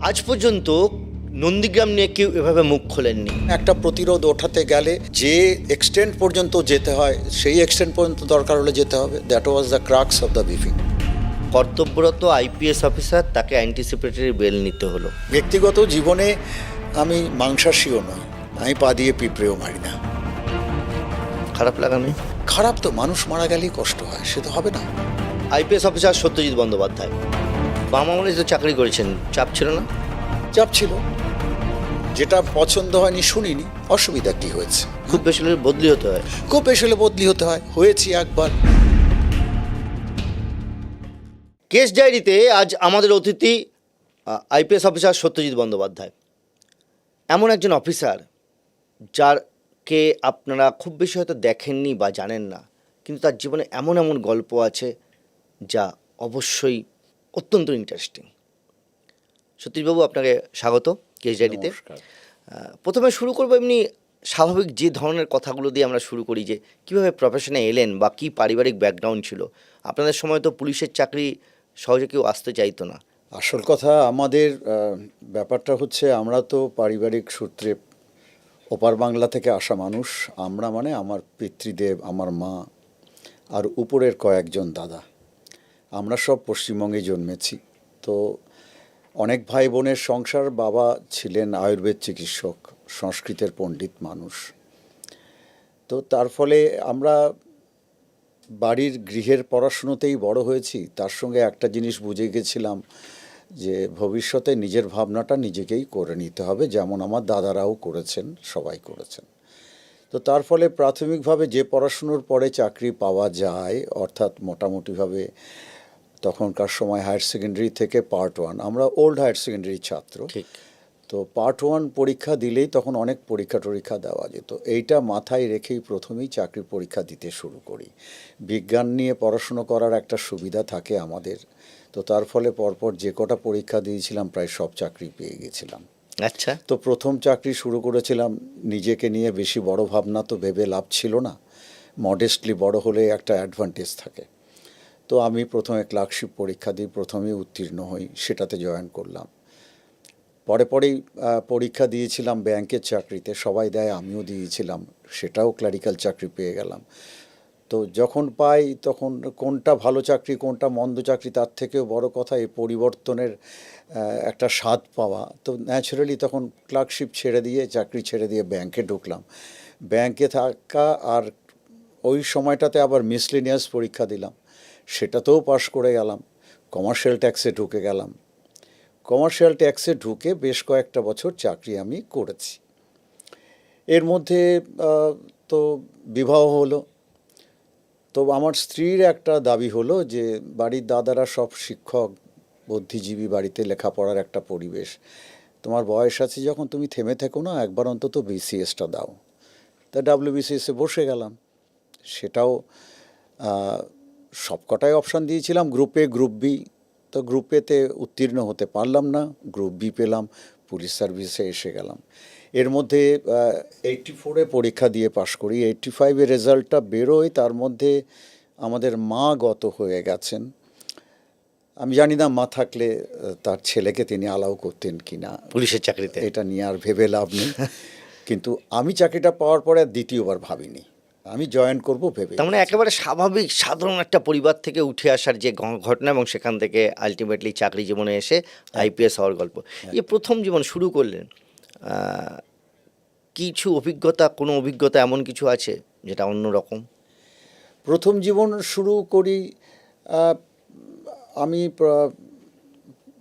আজ পর্যন্ত নন্দীগ্রাম নিয়ে কেউ এভাবে মুখ খোলেননি। একটা প্রতিরোধ ওঠাতে গেলে যে এক্সটেন্ট পর্যন্ত যেতে হয় সেই এক্সটেন্ট পর্যন্ত দরকার হলে যেতে হবে। That was the crux of the বিফিং। কর্তব্যরত আইপিএস অফিসার, তাকে অ্যান্টিসিপেটরি বেল নিতে হলো। ব্যক্তিগত জীবনে আমি মাংসাশীও নই, আমি পা দিয়ে পিঁপড়েও মারি না। খারাপ লাগা নেই? খারাপ তো, মানুষ মারা গেলেই কষ্ট হয়, সে তো হবে না। আইপিএস অফিসার সত্যজিৎ বন্দ্যোপাধ্যায় বাম আমলে তো চাকরি করেছেন, চাপ ছিল না? চাপ ছিল, যেটা পছন্দ হয়নি শুনিনি, অসুবিধা কি হয়েছে? খুব বেশি হলে বদলি হতে হয়। খুব বেশি হলে বদলি হতে হয়, হয়েছি একবার। কেস ডায়েরিতে আজ আমাদের অতিথি আইপিএস অফিসার সত্যজিৎ বন্দ্যোপাধ্যায়। এমন একজন অফিসার যারকে আপনারা খুব বেশি হয়তো দেখেননি বা জানেন না, কিন্তু তার জীবনে এমন এমন গল্প আছে যা অবশ্যই অত্যন্ত ইন্টারেস্টিং। সত্যজিৎবাবু, আপনাকে স্বাগত কেস ডায়েরিতে। নমস্কার। প্রথমে শুরু করবো এমনি স্বাভাবিক যে ধরনের কথাগুলো দিয়ে আমরা শুরু করি, যে কীভাবে প্রফেশনে এলেন বা কী পারিবারিক ব্যাকগ্রাউন্ড ছিল। আপনাদের সময় তো পুলিশের চাকরি সহজে কেউ আসতে চাইতো না। আসল কথা, আমাদের ব্যাপারটা হচ্ছে, আমরা তো পারিবারিক সূত্রে ওপার বাংলা থেকে আসা মানুষ। আমরা মানে আমার পিতৃদেব, আমার মা আর উপরের কয়েকজন দাদা, আমরা সব পশ্চিমবঙ্গে জন্মেছি। তো অনেক ভাই বোনের সংসার। বাবা ছিলেন আয়ুর্বেদ চিকিৎসক, সংস্কৃতের পণ্ডিত মানুষ। তো তার ফলে আমরা বাড়ির গৃহের পড়াশুনোতেই বড় হয়েছি। তার সঙ্গে একটা জিনিস বুঝে গেছিলাম যে ভবিষ্যতে নিজের ভাবনাটা নিজেকেই করে নিতে হবে, যেমন আমার দাদারাও করেছেন, সবাই করেছেন। তো তার ফলে প্রাথমিকভাবে যে পড়াশুনোর পরে চাকরি পাওয়া যায়, অর্থাৎ মোটামুটিভাবে তখনকার সময় হায়ার সেকেন্ডারি থেকে পার্ট 1, আমরা ওল্ড হায়ার সেকেন্ডারি ছাত্র, ঠিক। তো পার্ট 1 পরীক্ষা দিলেই তখন অনেক পরীক্ষা টরীক্ষা দেওয়া যেত। এইটা মাথায় রেখেই প্রথমেই চাকরির পরীক্ষা দিতে শুরু করি। বিজ্ঞান নিয়ে পড়াশুনো করার একটা সুবিধা থাকে আমাদের, তো তার ফলে পরপর যে কটা পরীক্ষা দিয়েছিলাম প্রায় সব চাকরি পেয়ে গেছিলাম। আচ্ছা। তো প্রথম চাকরি শুরু করেছিলাম, নিজেকে নিয়ে বেশি বড় ভাবনা তো ভেবে লাভ ছিল না, মডেস্টলি বড় হলে একটা অ্যাডভান্টেজ থাকে। তো আমি প্রথমে ক্লার্কশিপ পরীক্ষা দিই, প্রথমেই উত্তীর্ণ হই, সেটাতে জয়েন করলাম। পরেই পরীক্ষা দিয়েছিলাম ব্যাংকের চাকরিতে, সবাই দেয় আমিও দিয়েছিলাম, সেটাও ক্লারিক্যাল চাকরি পেয়ে গেলাম। তো যখন পাই তখন কোনটা ভালো চাকরি কোনটা মন্দ চাকরি তার থেকেও বড় কথা এই পরিবর্তনের একটা স্বাদ পাওয়া। তো ন্যাচারালি তখন ক্লার্কশিপ ছেড়ে দিয়ে, চাকরি ছেড়ে দিয়ে ব্যাংকে ঢুকলাম। ব্যাংকে থাকা, আর ওই সময়টাতে আবার মিসলেনিয়াস পরীক্ষা দিলাম, সেটাতেও পাশ করে গেলাম। কমার্শিয়াল ট্যাক্সে ঢুকে গেলাম। কমার্শিয়াল ট্যাক্সে ঢুকে বেশ কয়েকটা বছর চাকরি আমি করেছি। এর মধ্যে তো বিবাহ হলো। তো আমার স্ত্রীর একটা দাবি হলো যে বাড়ির দাদারা সব শিক্ষক, বুদ্ধিজীবী, বাড়িতে লেখাপড়ার একটা পরিবেশ, তোমার বয়স আছে যখন, তুমি থেমে থেকো না, একবার অন্তত বিসিএসটা দাও। তা ডাব্লিউবিসিএসে বসে গেলাম। সেটাও সবকটাই অপশান দিয়েছিলাম, গ্রুপ এ গ্রুপ বি। তো গ্রুপ এতে উত্তীর্ণ হতে পারলাম না, গ্রুপ বি পেলাম, পুলিশ সার্ভিসে এসে গেলাম। এর মধ্যে 84-এ পরীক্ষা দিয়ে পাশ করি, 85-এর রেজাল্টটা বেরোয়, তার মধ্যে আমাদের মা গত হয়ে গেছেন। আমি জানি না মা থাকলে তার ছেলেকে তিনি অ্যালাউ করতেন কি না পুলিশের চাকরিতে? এটা নিয়ে আর ভেবে লাভ নেই। কিন্তু আমি চাকরিটা পাওয়ার পরে আর দ্বিতীয়বার ভাবিনি, আমি জয়েন করব ভেবে। তার মানে একেবারে স্বাভাবিক সাধারণ একটা পরিবার থেকে উঠে আসার যে ঘটনা, এবং সেখান থেকে আলটিমেটলি চাকরি জীবনে এসে আইপিএস হওয়ার গল্প। এই প্রথম জীবন শুরু করলেন, কিছু অভিজ্ঞতা, কোনো অভিজ্ঞতা এমন কিছু আছে যেটা অন্য রকম? প্রথম জীবন শুরু করি আমি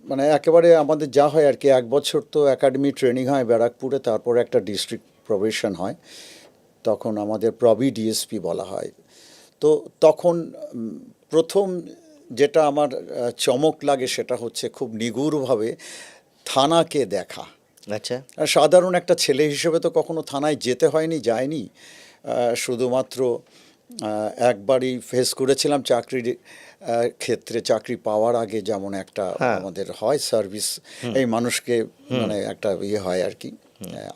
মানে একেবারে আমাদের যা হয় আর কি, 1 বছর তো একাডেমি ট্রেনিং হয় ব্যারাকপুরে, তারপরে একটা ডিস্ট্রিক্ট প্রবেশন হয়, তখন আমাদের প্রবি ডিএসপি বলা হয়। তো তখন প্রথম যেটা আমার চমক লাগে সেটা হচ্ছে খুব নিগুড়ভাবে থানাকে দেখা। আচ্ছা। আর সাধারণ একটা ছেলে হিসেবে তো কখনো থানায় যেতে হয়নি, যায়নি। শুধুমাত্র একবারই ফেস করেছিলাম চাকরির ক্ষেত্রে, চাকরি পাওয়ার আগে যেমন একটা আমাদের হয় সার্ভিস, এই মানুষকে মানে একটা ইয়ে হয় আর কি,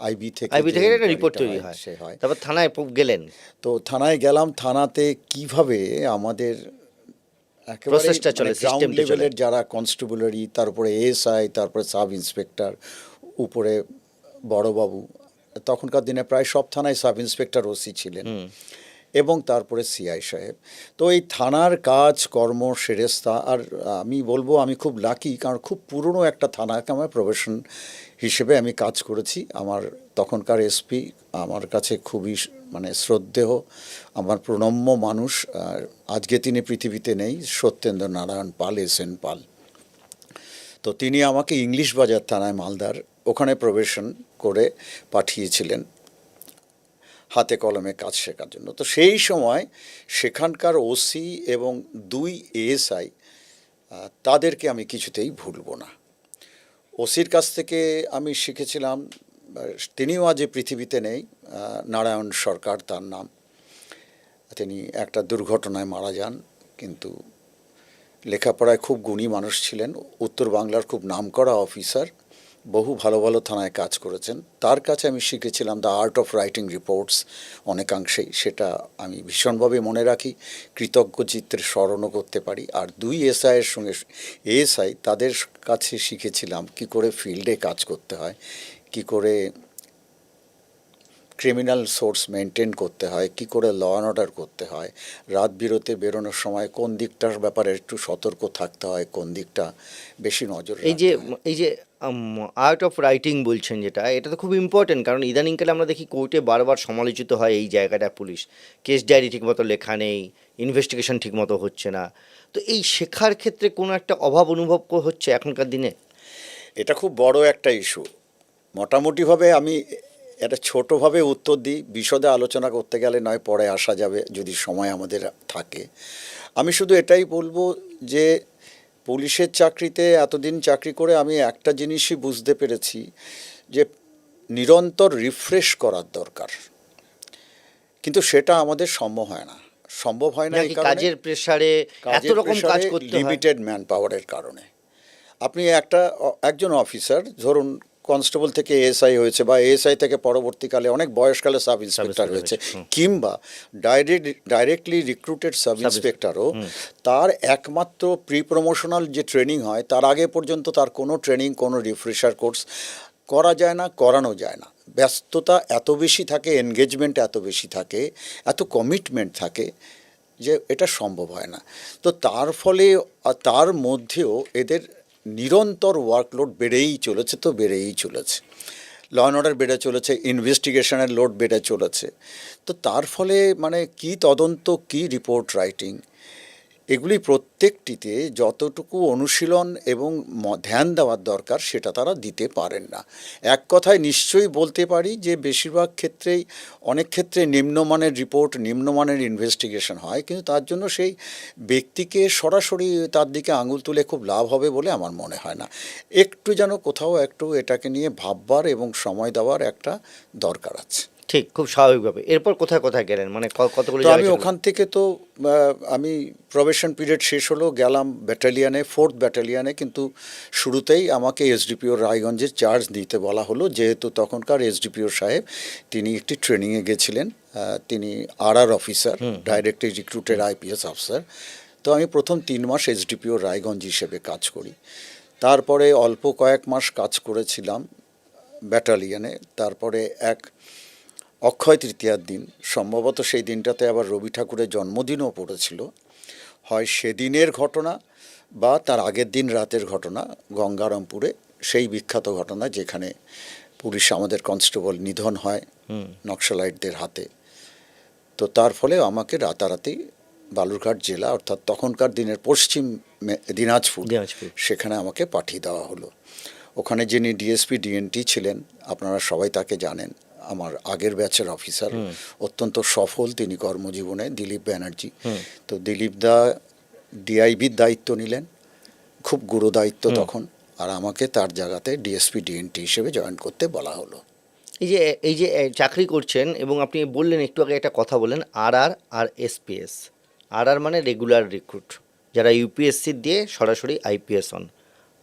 আইবি থেকে একটা রিপোর্ট তৈরি হয়, সে হয়। তারপর থানায় গেলেন। তো থানায় গেলাম, থানাতে কিভাবে আমাদের প্রসেসটা চলে, গ্রাউন্ড সিস্টেমটা চলে। লেভেলের যারা কনস্টেবলারি, তারপরে এএসআই, তারপরে সাব ইন্সপেক্টর, উপরে বড়বাবু, তখনকার দিনে প্রায় সব থানায় সাব ইন্সপেক্টর ওসি ছিলেন, এবং তারপরে সিআই সাহেব। তো এই থানার কাজ কর্ম সেরেস্তা, আর আমি বলবো আমি খুব লাকি, কারণ খুব পুরনো একটা থানাকে আমার প্রফেশন হিসেবে আমি কাজ করেছি। আমার তখনকার এসপি আমার কাছে খুবই মানে শ্রদ্ধেয়, আমার প্রণম্য মানুষ। আর আজকে তিনি পৃথিবীতে নেই, সত্যেন্দ্র নারায়ণ পাল, এসএন পাল। তো তিনি আমাকে ইংলিশ বাজার থানায়, মালদার, ওখানে প্রবেশন করে পাঠিয়েছিলেন হাতে কলমে কাজ শেখার জন্য। তো সেই সময় সেখানকার ওসি এবং 2 এএসআই, তাদেরকে আমি কিছুতেই ভুলবো না। ওসির কাছ থেকে আমি শিখেছিলাম, তিনিও আজ পৃথিবীতে নেই, নারায়ণ সরকার তার নাম। তিনি একটা দুর্ঘটনায় মারা যান, কিন্তু লেখাপড়ায় খুব গুণী মানুষ ছিলেন, উত্তর বাংলার খুব নামকরা অফিসার, বহু ভালো ভালো থানায় কাজ করেছেন। তার কাছে আমি শিখেছিলাম the art of writing reports অনেকাংশেই, সেটা আমি ভীষণভাবে মনে রাখি, কৃতজ্ঞ চিত্রে স্মরণও করতে পারি। আর 2 এসআইয়ের সঙ্গে এএসআই, তাদের কাছে শিখেছিলাম কি করে ফিল্ডে কাজ করতে হয়, কি করে ক্রিমিনাল সোর্স মেনটেন করতে হয়, কি করে ল অ্যান্ড অর্ডার করতে হয়, রাত বিরতে বেরোনোর সময় কোন দিকটার ব্যাপারে একটু সতর্ক থাকতে হয়, কোন দিকটা বেশি নজর এই যে রাখতে হয়। এই যে আর্ট অফ রাইটিং বলছেন, যেটা এটা তো খুব ইম্পর্টেন্ট, কারণ ইদানিংকালে আমরা দেখি কোর্টে বারবার সমালোচিত হয় এই জায়গাটা, পুলিশ কেস ডায়েরি ঠিকমতো লেখা নেই, ইনভেস্টিগেশন ঠিকমতো হচ্ছে না। তো এই শেখার ক্ষেত্রে কোনো একটা অভাব অনুভব হচ্ছে এখনকার দিনে? এটা খুব বড় একটা ইস্যু। মোটামুটিভাবে আমি এটা ছোটোভাবে উত্তর দিই, বিশদে আলোচনা করতে গেলে নয় পরে আসা যাবে যদি সময় আমাদের থাকে। আমি শুধু এটাই বলবো যে পুলিশের চাকরিতে এতদিন চাকরি করে আমি একটা জিনিসই বুঝতে পেরেছি, যে নিরন্তর রিফ্রেশ করার দরকার, কিন্তু সেটা আমাদের সম্ভব হয় না এই নাকি কারণে, কাজের প্রেসারে এত রকম কাজ করতে হয়? লিমিটেড ম্যান পাওয়ারের কারণে। আপনি একজন অফিসার, ধরুন কনস্টেবল থেকে এএসআই হয়েছে, বা এএসআই থেকে পরবর্তীকালে অনেক বয়সকালে সাব ইন্সপেক্টর হয়েছে, কিংবা ডাইরেক্টলি রিক্রুটেড সাব ইন্সপেক্টরও, তার একমাত্র প্রি প্রমোশনাল যে ট্রেনিং হয়, তার আগে পর্যন্ত তার কোনো ট্রেনিং, কোনো রিফ্রেশার কোর্স করা যায় না, করানো যায় না। ব্যস্ততা এত বেশি থাকে, এনগেজমেন্ট এত বেশি থাকে, এত কমিটমেন্ট থাকে, যে এটা সম্ভব হয় না। তো তার ফলে তার মধ্যেও এদের নিরন্তর ওয়ার্কলোড বেড়েই চলেছে, ল অ্যান্ড অর্ডার বেড়ে চলেছে, ইনভেস্টিগেশনের লোড বেড়ে চলেছে। তো তার ফলে মানে কি তদন্ত, কি রিপোর্ট রাইটিং, এগুলি প্রত্যেকটিতে যতটুকু অনুশীলন এবং ধ্যান দেওয়ার দরকার সেটা তারা দিতে পারেন না। এক কথায় নিশ্চয়ই বলতে পারি যে বেশিরভাগ ক্ষেত্রেই, অনেক ক্ষেত্রে নিম্নমানের রিপোর্ট, নিম্নমানের ইনভেস্টিগেশন হয়, কিন্তু তার জন্য সেই ব্যক্তিকে সরাসরি তার দিকে আঙুল তুলে খুব লাভ হবে বলে আমার মনে হয় না। একটু যেন কোথাও একটু এটাকে নিয়ে ভাববার এবং সময় দেওয়ার একটা দরকার আছে। ঠিক, খুব স্বাভাবিকভাবে। এরপর কোথায় কোথায় গেলেন, মানে কতগুলো তো আমি জায়গায় ওখান থেকে তো আমি প্রবেশন পিরিয়ড শেষ হলো, গেলাম ব্যাটালিয়ানে, 4th ব্যাটালিয়ানে, কিন্তু শুরুতেই আমাকে এসডিপিও রায়গঞ্জের চার্জ নিতে বলা হলো, যেহেতু তখনকার এসডিপিও সাহেব তিনি একটি ট্রেনিংয়ে গেছিলেন, তিনি RR officer, directly recruited IPS officer. তো আমি প্রথম 3 মাস এসডিপিও রায়গঞ্জ হিসেবে কাজ করি, তারপরে অল্প কয়েক মাস কাজ করেছিলাম ব্যাটালিয়ানে। তারপরে এক অক্ষয় তৃতীয়ার দিন, সম্ভবত সেই দিনটাতে আবার রবি ঠাকুরের জন্মদিনও পড়েছিল, হয় সেদিনের ঘটনা বা তার আগের দিন রাতের ঘটনা, গঙ্গারামপুরে সেই বিখ্যাত ঘটনা যেখানে পুলিশ, আমাদের কনস্টেবল নিধন হয় নক্সালাইটদের হাতে। তো তার ফলে আমাকে রাতারাতি বালুরঘাট জেলা, অর্থাৎ তখনকার দিনের পশ্চিম দিনাজপুর, সেখানে আমাকে পাঠিয়ে দেওয়া হলো। ওখানে যিনি ডিএসপি ডিএনটি ছিলেন, আপনারা সবাই তাকে জানেন, আমার আগের ব্যাচের অফিসার, অত্যন্ত সফল তিনি কর্মজীবনে, দিলীপ ব্যানার্জি। তো দিলীপ দা ডিআইবির দায়িত্ব নিলেন, খুব গুরু দায়িত্ব তখন, আর আমাকে তার জায়গাতে ডিএসপি ডিএনটি হিসেবে জয়েন করতে বলা হলো। এই যে চাকরি করছেন, এবং আপনি বললেন একটু আগে একটা কথা বললেন, আরআর আর এসপিএস। আরআর মানে রেগুলার রিক্রুট, যারা ইউপিএসসি দিয়ে সরাসরি আইপিএস হন,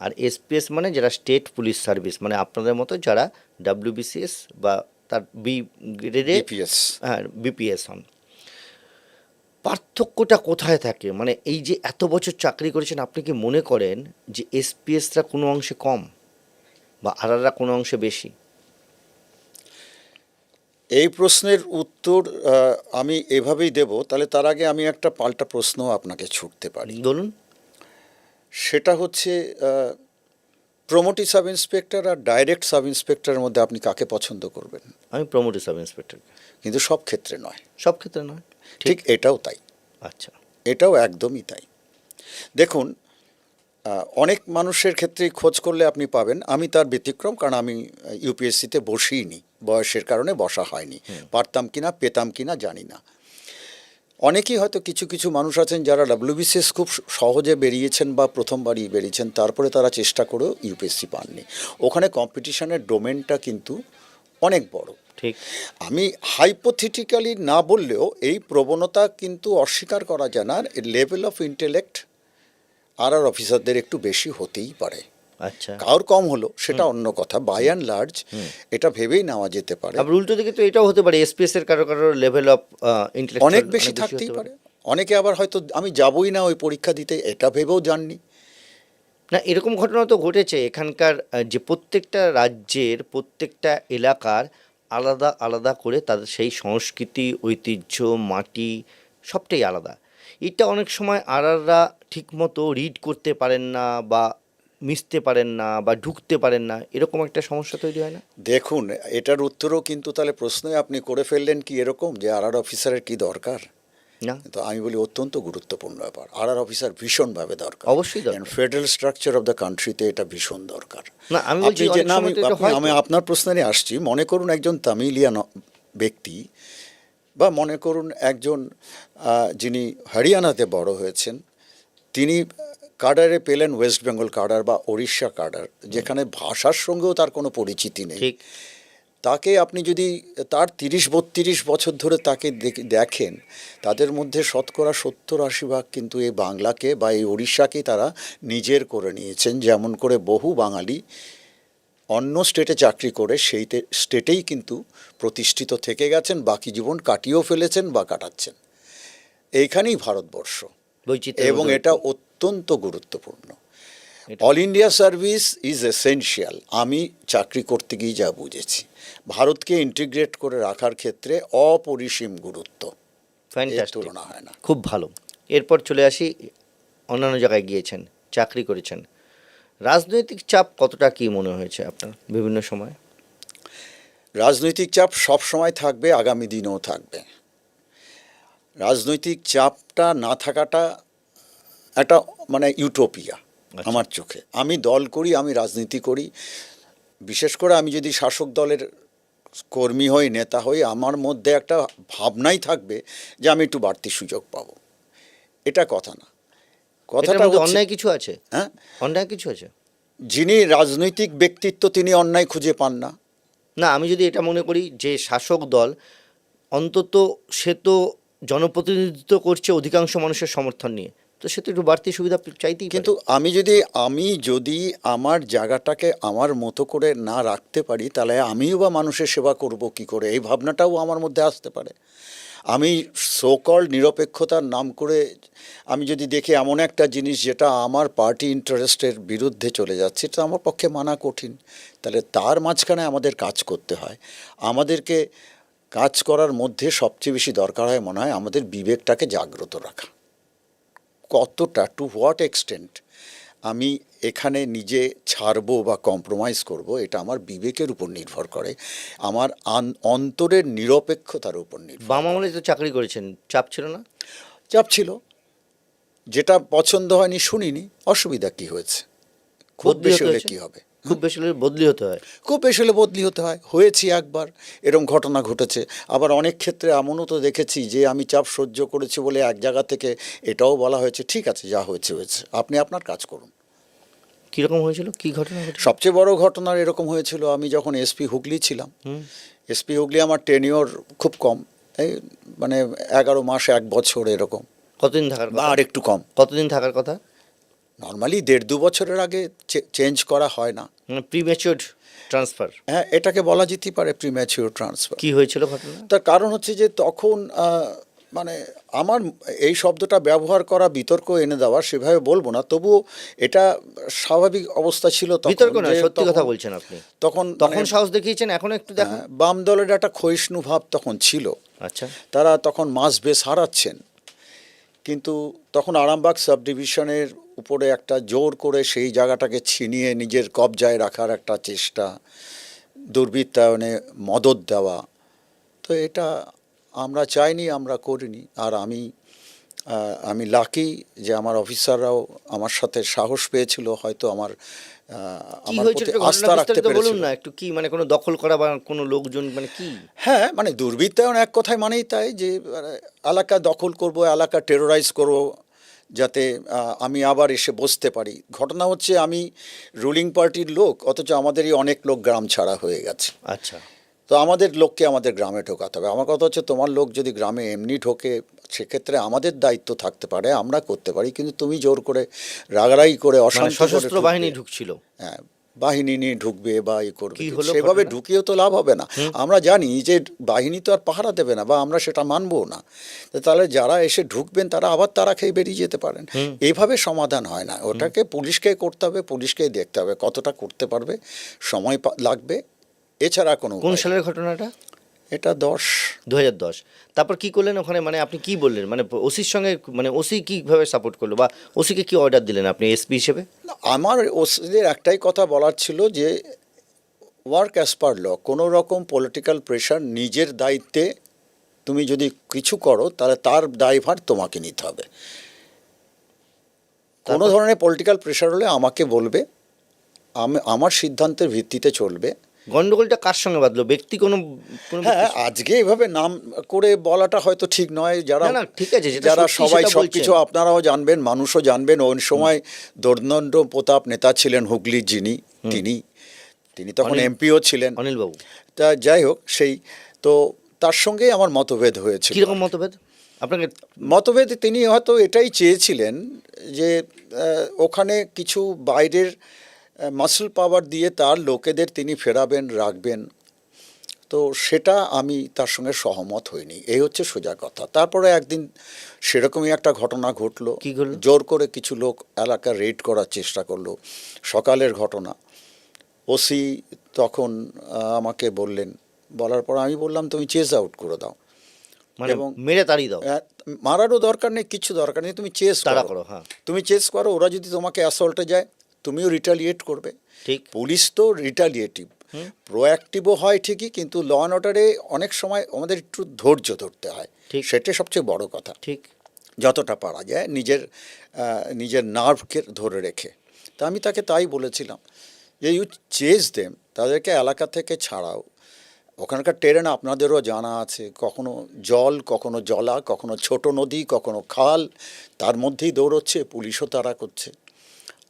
আর এসপিএস মানে যারা স্টেট পুলিশ সার্ভিস, মানে আপনাদের মতো যারা ডাব্লিউবিসিএস বা তার বি গ্রেডে, বিপিএস। হ্যাঁ, বিপিএস হন। পার্থক্যটা কোথায় থাকে? মানে এই যে এত বছর চাকরি করেছেন, আপনি কি মনে করেন যে এসপিএসরা কোনো অংশে কম বা আরআররা কোনো অংশে বেশি? এই প্রশ্নের উত্তর আমি এভাবেই দেব, তাহলে তার আগে আমি একটা পাল্টা প্রশ্ন আপনাকে ছুড়তে পারি। বলুন। সেটা হচ্ছে প্রমোটি সাব ইন্সপেক্টর আর ডাইরেক্ট সাব ইন্সপেক্টরের মধ্যে আপনি কাকে পছন্দ করবেন? আমি প্রমোটিভ সাব ইন্সপেক্টর। কিন্তু সব ক্ষেত্রে নয়। সব ক্ষেত্রে নয়। ঠিক এটাও তাই, আচ্ছা। এটাও একদমই তাই। দেখুন, অনেক মানুষের ক্ষেত্রেই খোঁজ করলে আপনি পাবেন, আমি তার ব্যতিক্রম, কারণ আমি ইউপিএসসিতে বসিনি, বয়সের কারণে বসা হয়নি। পারতাম কিনা পেতাম কিনা জানি না। অনেকেই হয়তো কিছু কিছু মানুষ আছেন যারা ডাব্লিউবিসিএস খুব সহজে বেরিয়েছেন বা প্রথমবারই বেরিয়েছেন, তারপরে তারা চেষ্টা করেও ইউপিএসসি পাননি। ওখানে কম্পিটিশনের ডোমেনটা কিন্তু অনেক বড়। ঠিক। আমি হাইপোথেটিক্যালি না বললেও এই প্রবণতা কিন্তু অস্বীকার করা যায় না, লেভেল অফ ইন্টেলেক্ট আর অফিসারদের একটু বেশি হতেই পারে। আচ্ছা। কারোর কম হলো সেটা অন্য কথা, বাই অ্যান্ড লার্জ এটা ভেবেই নেওয়া যেতে পারে। আবার উল্টো দিকে তো এটাও হতে পারে, এসপিএস এর কারো কারো লেভেল অফ ইন্টেলেকচুয়াল অনেক বেশি থাকতেই পারে। অনেকে আবার হয়তো আমি যাবই না ওই পরীক্ষা দিতে, এটা ভেবেও যাননি। না, এরকম ঘটনা তো ঘটেছে এখানকার যে প্রত্যেকটা রাজ্যের প্রত্যেকটা এলাকার আলাদা আলাদা করে তাদের সেই সংস্কৃতি, ঐতিহ্য, মাটি সবটাই আলাদা। এটা অনেক সময় আরআররা ঠিকমতো রিড করতে পারেন না বা মিশতে পারেন না বা ঢুকতে পারেন না, এরকম একটা সমস্যা তৈরি হয় না? দেখুন, এটার উত্তরও কিন্তু তাহলে প্রশ্নই আপনি করে ফেললেন কি এরকম যে আর অফিসারের কি দরকার। না, তো আমি বলি অত্যন্ত গুরুত্বপূর্ণ ব্যাপার, আর অফিসার ভীষণভাবে দরকার। অবশ্যই দরকার। ফেডারেল স্ট্রাকচার অফ দ্য কান্ট্রিতে এটা ভীষণ দরকার। না, আমি বলছি আপনি যে অনেক না, সময় তো এটা হয় আমি তো। আপনার প্রশ্নে আসছি। মনে করুন একজন তামিলিয়ান ব্যক্তি, বা মনে করুন একজন যিনি হরিয়ানাতে বড় হয়েছেন, তিনি কাডারে পেলেন ওয়েস্ট বেঙ্গল কাডার বা ওড়িশা কাডার, যেখানে ভাষার সঙ্গেও তার কোনো পরিচিতি নেই। ঠিক। তাকে আপনি যদি তার 30-32 বছর ধরে তাকে দেখেন, তাদের মধ্যে শতকরা 70-80 ভাগ কিন্তু এই বাংলাকে বা এই ওড়িশাকে তারা নিজের করে নিয়েছেন। যেমন করে বহু বাঙালি অন্য স্টেটে চাকরি করে সেই স্টেটেই কিন্তু প্রতিষ্ঠিত থেকে গেছেন, বাকি জীবন কাটিয়েও ফেলেছেন বা কাটাচ্ছেন। এইখানেই ভারতবর্ষ, বৈচিত্র্য এবং এটা অত্যন্ত গুরুত্বপূর্ণ। All India service is essential. আমি চাকরি করতে গিয়ে যা বুঝেছি, ভারতকে ইন্টিগ্রেট করে রাখার ক্ষেত্রে অপরিসীম গুরুত্ব, এর ফ্যান্টাস্টিক, তুলনা হয় না। খুব ভালো। এরপর চলে আসি, অন্যান্য জায়গায় গিয়েছেন, চাকরি করেছেন, রাজনৈতিক চাপ কতটা কি মনে হয়েছে আপনার বিভিন্ন সময়? রাজনৈতিক চাপ সব সময় থাকবে, আগামী দিনেও থাকবে। রাজনৈতিক চাপটা না থাকাটা একটা মানে ইউটোপিয়া আমার চোখে। আমি দল করি, আমি রাজনীতি করি, বিশেষ করে আমি যদি শাসক দলের কর্মী হই, নেতা হই, আমার মধ্যে একটা ভাবনাই থাকবে যে আমি একটু বাড়তি সুযোগ পাবো। এটা কথা না, এটার কথাটা মধ্যে হচ্ছে, অন্যায় কিছু আছে? হ্যাঁ, অন্যায় কিছু আছে? যিনি রাজনৈতিক ব্যক্তিত্ব তিনি অন্যায় খুঁজে পান না। না, আমি যদি এটা মনে করি যে শাসক দল অন্তত সে তো জনপ্রতিনিধিত্ব করছে অধিকাংশ মানুষের সমর্থন নিয়ে, তো সে তো একটু বাড়তি সুবিধা চাইতেই কিন্তু পারে। আমি যদি আমার জায়গাটাকে আমার মতো করে না রাখতে পারি, তাহলে আমিও বা মানুষের সেবা করব কি করে, এই ভাবনাটাও আমার মধ্যে আসতে পারে। আমি সোকল নিরপেক্ষতার নাম করে আমি যদি দেখি এমন একটা জিনিস যেটা আমার পার্টি ইন্টারেস্টের বিরুদ্ধে চলে যাচ্ছে, এটা আমার পক্ষে মানা কঠিন। তাহলে তার মাঝখানে আমাদের কাজ করতে হয়। আমাদেরকে কাজ করার মধ্যে সবচেয়ে বেশি দরকার হয় মনে হয় আমাদের বিবেকটাকে জাগ্রত রাখা। কতটা, টু হোয়াট এক্সটেন্ট আমি এখানে নিজে ছাড়বো বা কম্প্রোমাইজ করব, এটা আমার বিবেকের উপর নির্ভর করে, আমার অন্তরের নিরপেক্ষতার উপর নির্ভর বাম করে। আমলে তো চাকরি করেছেন, চাপ ছিল না? চাপ ছিল, যেটা পছন্দ হয়নি শুনিনি, অসুবিধা কি হয়েছে? খুব বদলি বেশি হতে হলে হয়েছে? কি হবে? খুব বেশি হলে বদলি হতে হয়। খুব বেশি হলে বদলি হতে হয়, হয়েছি একবার, এরকম ঘটনা ঘটেছে। আবার অনেক ক্ষেত্রে এমনও তো দেখেছি যে আমি চাপ সহ্য করেছি বলে এক জায়গা থেকে এটাও বলা হয়েছে, ঠিক আছে যা হয়েছে হয়েছে, আপনি আপনার কাজ করুন। কীরকম হয়েছিল, কী ঘটনা ঘটেছিল? সবচেয়ে বড় ঘটনা এরকম হয়েছিল, আমি যখন এসপি হুগলি ছিলাম। এসপি হুগলি আমার টেনিওর খুব কম, এই মানে 11 মাস 1 বছর এরকম, কতদিন থাকার বা কথা? আর একটু কম। কতদিন থাকার কথা? নর্মালি 1.5-2 বছরের আগে চেঞ্জ করা হয় না। Premature transfer. হ্যাঁ, এটাকে বলা যেতেই পারে প্রিম্যাচিওর ট্রান্সফার। কী হয়েছিল ঘটনা? তার কারণ হচ্ছে যে তখন মানে আমার এই শব্দটা ব্যবহার করা বিতর্ক এনে দেওয়া সেভাবে বলবো না, তবুও এটা স্বাভাবিক অবস্থা ছিল তখন। বিতর্ক নয়, যে সত্যি কথা তখন- বলছেন আপনি। তখন তখন মানে, সাহস দেখিয়েছেন, এখন একটু দেখুন। বাম দলের একটা ক্ষয়িষ্ণু ভাব তখন ছিল, আচ্ছা, তারা তখন মাস বেশ হারাচ্ছেন, কিন্তু তখন আরামবাগ সাব ডিভিশনের উপরে একটা জোর করে সেই জায়গাটাকে ছিনিয়ে নিজের কবজায় রাখার একটা চেষ্টা, দুর্বৃত্তায়নে মদত দেওয়া, তো এটা আমরা চাইনি, আমরা করিনি। আর আমি লাকি যে আমার অফিসাররাও আমার সাথে সাহস পেয়েছিল, হয়তো আমার কি আমার হয়েছিল প্রতি একটু ঘটনা আস্থা রাখতে বিস্তারিত বলুন পেরেছিল। না একটু, কি মানে কোনো দখল করা বা কোনো লোকজন মানে কি? হ্যাঁ, মানে দুর্বৃত্তায়ন এক কথায় মানেই তাই যে এলাকা দখল করব, এলাকা টেরোরাইজ করব, যাতে আমি আবার এসে বসতে পারি। ঘটনা হচ্ছে আমি রুলিং পার্টির লোক, অথচ আমাদেরই অনেক লোক গ্রাম ছাড়া হয়ে গেছে। আচ্ছা, তো আমাদের লোককে আমাদের গ্রামে ঢোকাতে হবে। আমার কথা হচ্ছে, তোমার লোক যদি গ্রামে এমনি ঢোকে সেক্ষেত্রে আমাদের দায়িত্ব থাকতে পারে, আমরা করতে পারি, কিন্তু তুমি জোর করে রাগারাগি করে মানে অশান্তি করে সশস্ত্র ঢুকবে। বাহিনী ঢুকছিল। হ্যাঁ, বাহিনী নিয়ে ঢুকবে বা করবে, কি কিন্তু হলো সেভাবে ঘটনা? ঢুকিয়েও তো লাভ হবে না। আমরা জানি যে বাহিনী তো আর পাহারা দেবে না, বা আমরা সেটা মানবও না। তো তাহলে যারা এসে ঢুকবেন তারা আবার তারা খেয়ে বেরিয়ে যেতে পারেন। এইভাবে সমাধান হয় না, ওটাকে পুলিশকে করতে হবে, পুলিশকেই দেখতে হবে কতটা করতে পারবে, সময় লাগবে, এছাড়া কোনো কোন উপায় নেই। সালের ঘটনাটা? এটা 10। 2010। তারপর কি করলেন ওখানে, মানে আপনি কি বললেন, মানে ওসির সঙ্গে, মানে ওসি কিভাবে সাপোর্ট করলো বা ওসিকে কি অর্ডার দিলেন আপনি এসপি হিসেবে? আমার ওসিদের একটাই কথা বলার ছিল যে ওয়ার্ক অ্যাজ পার ল, কোনো রকম পলিটিক্যাল প্রেশার নিজের দায়িত্বে তুমি যদি কিছু করো তাহলে তার দায়ভার তোমাকে নিতে হবে। কোনো ধরনের পলিটিক্যাল প্রেশার হলে আমাকে বলবে, আমার সিদ্ধান্তের ভিত্তিতে চলবে। গন্ডগোলটা কার সঙ্গে বাঁধলো, ব্যক্তি কোনো কোনো হ্যাঁ, ব্যক্তির- আজকে এভাবে নাম করে বলাটা হয়তো ঠিক নয়, যারা না, না, ঠিক আছে, যেটা যারা সত্যি সবাই সেটা সব বলছেন। কিছু আপনারাও জানবেন, মানুষও জানবেন। ওই সময় দর্দণ্ড প্রতাপ নেতা ছিলেন হুগলির, তিনি তখন অনিল- এমপিও ছিলেন। অনিল বাবু। তা যাই হোক, তো তার সঙ্গেই আমার মতভেদ হয়েছিল। কিরকম মতভেদ আপনাকে? মতভেদ, তিনি হয়তো এটাই চেয়েছিলেন যে ওখানে কিছু বাইরের মাসল পাওয়ার দিয়ে তার লোকেদের তিনি ফেরাবেন, রাখবেন। তো সেটা আমি তার সঙ্গে সহমত হইনি, এই হচ্ছে সোজা কথা। তারপরে একদিন সেরকমই একটা ঘটনা ঘটলো। কি ঘটলো? জোর করে কিছু লোক এলাকা রেড করার চেষ্টা করলো, সকালের ঘটনা। ওসি তখন আমাকে বলার পর আমি বললাম, তুমি চেস আউট করে দাও। মানে এবং মেরে তাড়িয়ে দাও? মারারও দরকার নেই, কিছু দরকার নেই, তুমি চেস তাড়া করো। করো, হ্যাঁ। তুমি চেস করো, ওরা যদি তোমাকে অ্যাসল্টে যায় তুমিও রিটালিয়েট করবে। ঠিক। পুলিশ তো রিটালিয়েটিভ, প্রোঅ্যাক্টিভও হয় ঠিকই, কিন্তু ল অ্যান্ড অর্ডারে অনেক সময় আমাদের একটু ধৈর্য ধরতে হয়, ঠিক। সেটাই সবচেয়ে বড় কথা। ঠিক। যতটা পারা যায় নিজের নার্ভকে ধরে রেখে। তা আমি তাকে তাই বলেছিলাম যে ইউ চেজ দেম, তাদেরকে এলাকা থেকে ছাড়াও। ওখানকার টেরেন আপনাদেরও জানা আছে, কখনো জল, কখনো জলা, কখনো ছোট নদী, কখনো খাল, তার মধ্যেই দৌড়চ্ছে, পুলিশও তাড়া করছে।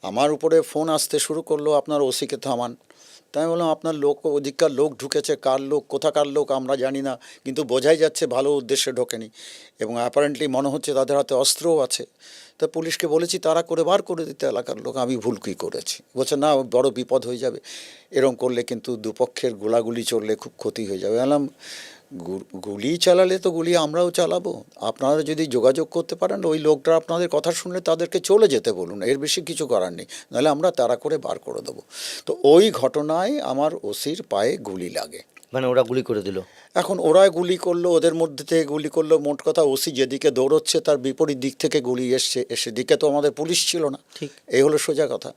আমার উপরে ফোন আসতে শুরু করলো, আপনার ওসিকে থামান। তাই আমি বললাম, আপনার লোক, ওদিককার লোক ঢুকেছে, কার লোক, কোথাকার লোক আমরা জানি না, কিন্তু বোঝাই যাচ্ছে ভালো উদ্দেশ্যে ঢোকেনি, এবং অ্যাপারেন্টলি মনে হচ্ছে তাদের হাতে অস্ত্রও আছে। তা পুলিশকে বলেছি তারা করে বার করে দিতে এলাকার লোক। আমি ভুল কী করেছি? বলছে না, বড় বিপদ হয়ে যাবে, এরম করলে কিন্তু দুপক্ষের গোলাগুলি চললে খুব ক্ষতি হয়ে যাবে। বললাম, গুলি চালালে তো গুলি আমরাও চালাবো, আপনারা যদি যোগাযোগ করতে পারেন ওই লোকটা আপনাদের কথা শুনলে তাদেরকে চলে যেতে বলুন, এর বেশি কিছু করার নেই, নাহলে আমরা তাড়া করে বার করে দেবো। তো ওই ঘটনায় আমার ওসির পায়ে গুলি লাগে। মানে ওরা গুলি করে দিল? এখন ওরা গুলি করলো, ওদের মধ্যে থেকে গুলি করলো, মোট কথা ওসি যেদিকে দৌড়চ্ছে তার বিপরীত দিক থেকে গুলি এসে দিকে তো আমাদের পুলিশ ছিল না। ঠিক। এই হলো সোজা কথা।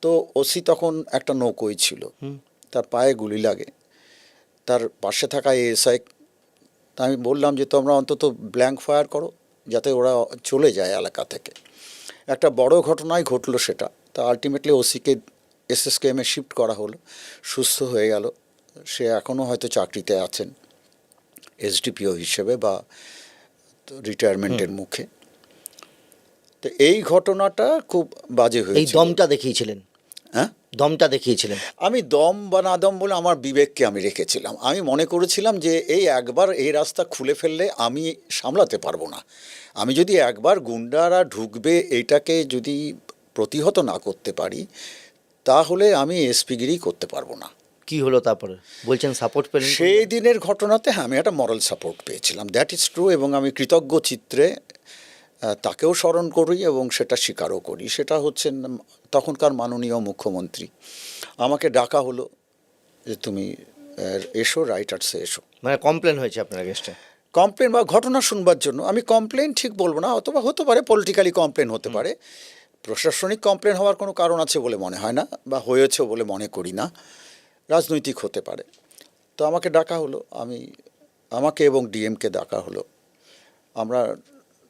তো ওসি তখন একটা নৌকোই ছিল, তার পায়ে গুলি লাগে। তার পাশে থাকা এএসআই, তা আমি বললাম যে তোমরা অন্তত ব্ল্যাঙ্ক ফায়ার করো যাতে ওরা চলে যায় এলাকা থেকে। একটা বড় ঘটনাই ঘটলো সেটা। তা আলটিমেটলি ওসিকে এসএসকেএমে শিফট করা হলো, সুস্থ হয়ে গেল। সে এখনও হয়তো চাকরিতে আছেন এসডিপিও হিসেবে বা রিটায়ারমেন্টের মুখে। তো এই ঘটনাটা খুব বাজে এই হয়েছে। দমটা দেখিয়েছিলেন? হ্যাঁ, দমটা দেখিয়েছিলেন? আমি দম বা না দম বলে আমার বিবেককে আমি রেখেছিলাম। আমি মনে করেছিলাম যে এই একবার এই রাস্তা খুলে ফেললে আমি সামলাতে পারবো না। আমি যদি একবার গুন্ডারা ঢুকবে এইটাকে যদি প্রতিহত না করতে পারি তাহলে আমি এসপিগিরি করতে পারবো না। কি হলো তারপরে? বলছেন সাপোর্ট পেলেন? সেই দিনের ঘটনাতে হ্যাঁ আমি একটা মরাল সাপোর্ট পেয়েছিলাম, দ্যাট ইজ ট্রু, এবং আমি কৃতজ্ঞ চিত্রে তাকেও স্মরণ করি এবং সেটা স্বীকারও করি। সেটা হচ্ছেন তখনকার মাননীয় মুখ্যমন্ত্রী। আমাকে ডাকা হলো যে তুমি এসো, রাইটার্সে এসো। মানে কমপ্লেন হয়েছে আপনার এগেইনস্টে? কমপ্লেন বা ঘটনা শুনবার জন্য। আমি কমপ্লেন ঠিক বলবো না, অথবা হতে পারে পলিটিক্যালি কমপ্লেন হতে পারে। প্রশাসনিক কমপ্লেন হওয়ার কোনো কারণ আছে বলে মনে হয় না, বা হয়েছে বলে মনে করি না। রাজনৈতিক হতে পারে। তো আমাকে ডাকা হলো, আমাকে এবং ডিএমকে ডাকা হলো। আমরা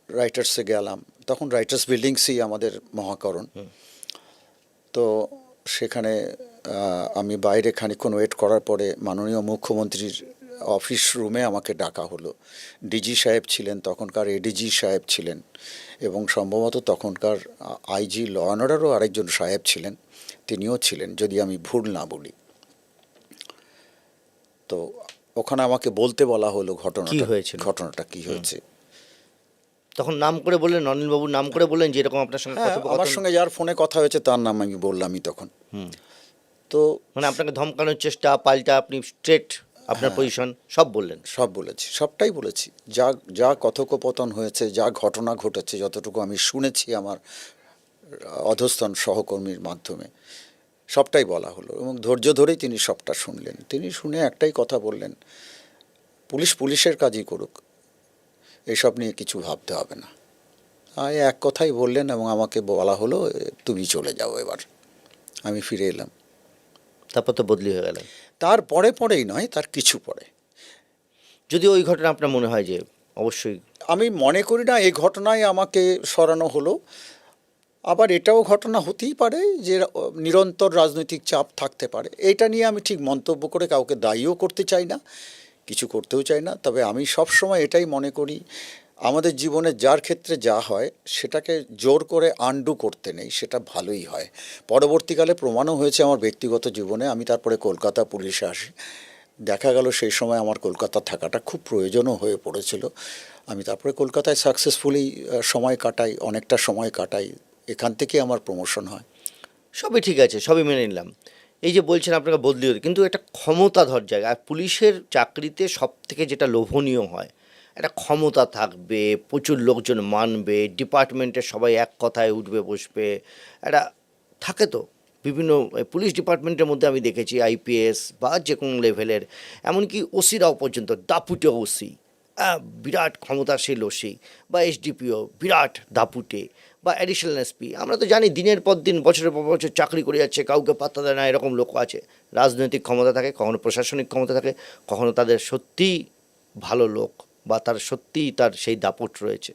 রাইটার্সে গেলাম, তখন রাইটার্স বিল্ডিংসই আমাদের মহাকরণ। তো সেখানে আমি বাইরে খানিকক্ষণ ওয়েট করার পরে মাননীয় মুখ্যমন্ত্রীর অফিস রুমে আমাকে ডাকা হলো। ডিজি সাহেব ছিলেন, তখনকার এডিজি সাহেব ছিলেন, এবং সম্ভবত তখনকার আইজি ল অ্যান্ড অর্ডারও আরেকজন সাহেব ছিলেন, তিনিও ছিলেন যদি আমি ভুল না বলি। তো ওখানে আমাকে বলতে বলা হলো ঘটনাটা কি হয়েছে। তখন নাম করে বললেন, অনিলবাবুর নাম করে বললেন যে এরকম আপনার সঙ্গে হ্যাঁ, আমার সঙ্গে যার ফোনে কথা হয়েছে তার নাম আমি বললামই তখন। তো মানে আপনাকে ধমকানোর চেষ্টা, পাল্টা আপনি স্ট্রেট আপনার পজিশন সব বললেন? সব বলেছি, সবটাই বলেছি। যা যা কথোপকথন হয়েছে, যা ঘটনা ঘটেছে, যতটুকু আমি শুনেছি আমার অধস্তন সহকর্মীর মাধ্যমে, সবটাই বলা হলো। এবং ধৈর্য ধরেই তিনি সবটা শুনলেন। তিনি শুনে একটাই কথা বললেন, পুলিশের কাজই করুক, এসব নিয়ে কিছু ভাবতে হবে না। এক কথাই বললেন, এবং আমাকে বলা হলো তুমি চলে যাও এবার। আমি ফিরে এলাম। তারপর তো বদলি হয়ে গেলেন? তার পরেই নয়, তার কিছু পরে। যদি ওই ঘটনা আপনার মনে হয় যে অবশ্যই? আমি মনে করি না এই ঘটনায় আমাকে সরানো হলো। আবার এটাও ঘটনা হতেই পারে যে নিরন্তর রাজনৈতিক চাপ থাকতে পারে। এটা নিয়ে আমি ঠিক মন্তব্য করে কাউকে দায়ীও করতে চাই না, কিছু করতেও চাই না। তবে আমি সবসময় এটাই মনে করি, আমাদের জীবনে যার ক্ষেত্রে যা হয় সেটাকে জোর করে আনডু করতে নেই, সেটা ভালোই হয়। পরবর্তীকালে প্রমাণও হয়েছে আমার ব্যক্তিগত জীবনে। আমি তারপরে কলকাতা পুলিশে আসি, দেখা গেল সেই সময় আমার কলকাতা থাকাটা খুব প্রয়োজনও হয়ে পড়েছিল। আমি তারপরে কলকাতায় সাকসেসফুলি অনেকটা সময় কাটাই। এখান থেকে আমার প্রমোশন হয়। সবই ঠিক আছে, সবই মেনে নিলাম। এই যে বলছেন আপনাকে বদলি হতে, কিন্তু একটা ক্ষমতাধর জায়গা। আর পুলিশের চাকরিতে সব থেকে যেটা লোভনীয় হয়, একটা ক্ষমতা থাকবে, প্রচুর লোকজন মানবে, ডিপার্টমেন্টের সবাই এক কথায় উঠবে বসবে, একটা থাকে তো বিভিন্ন পুলিশ ডিপার্টমেন্টের মধ্যে আমি দেখেছি আইপিএস বা যে কোনো লেভেলের, এমনকি ওসিরাও পর্যন্ত দাপুটে ওসি, বিরাট ক্ষমতাশীল ওসি, বা এসডিপিও বিরাট দাপুটে, বা অ্যাডিশনাল এসপি। আমরা তো জানি দিনের পর দিন, বছরের পর বছর চাকরি করে যাচ্ছে, কাউকে পাত্তা দেয় না, এরকম লোক আছে। রাজনৈতিক ক্ষমতা থাকে, কখনো প্রশাসনিক ক্ষমতা থাকে, কখনো তাদের সত্যিই ভালো লোক বা তার সত্যিই তার সেই দাপট রয়েছে।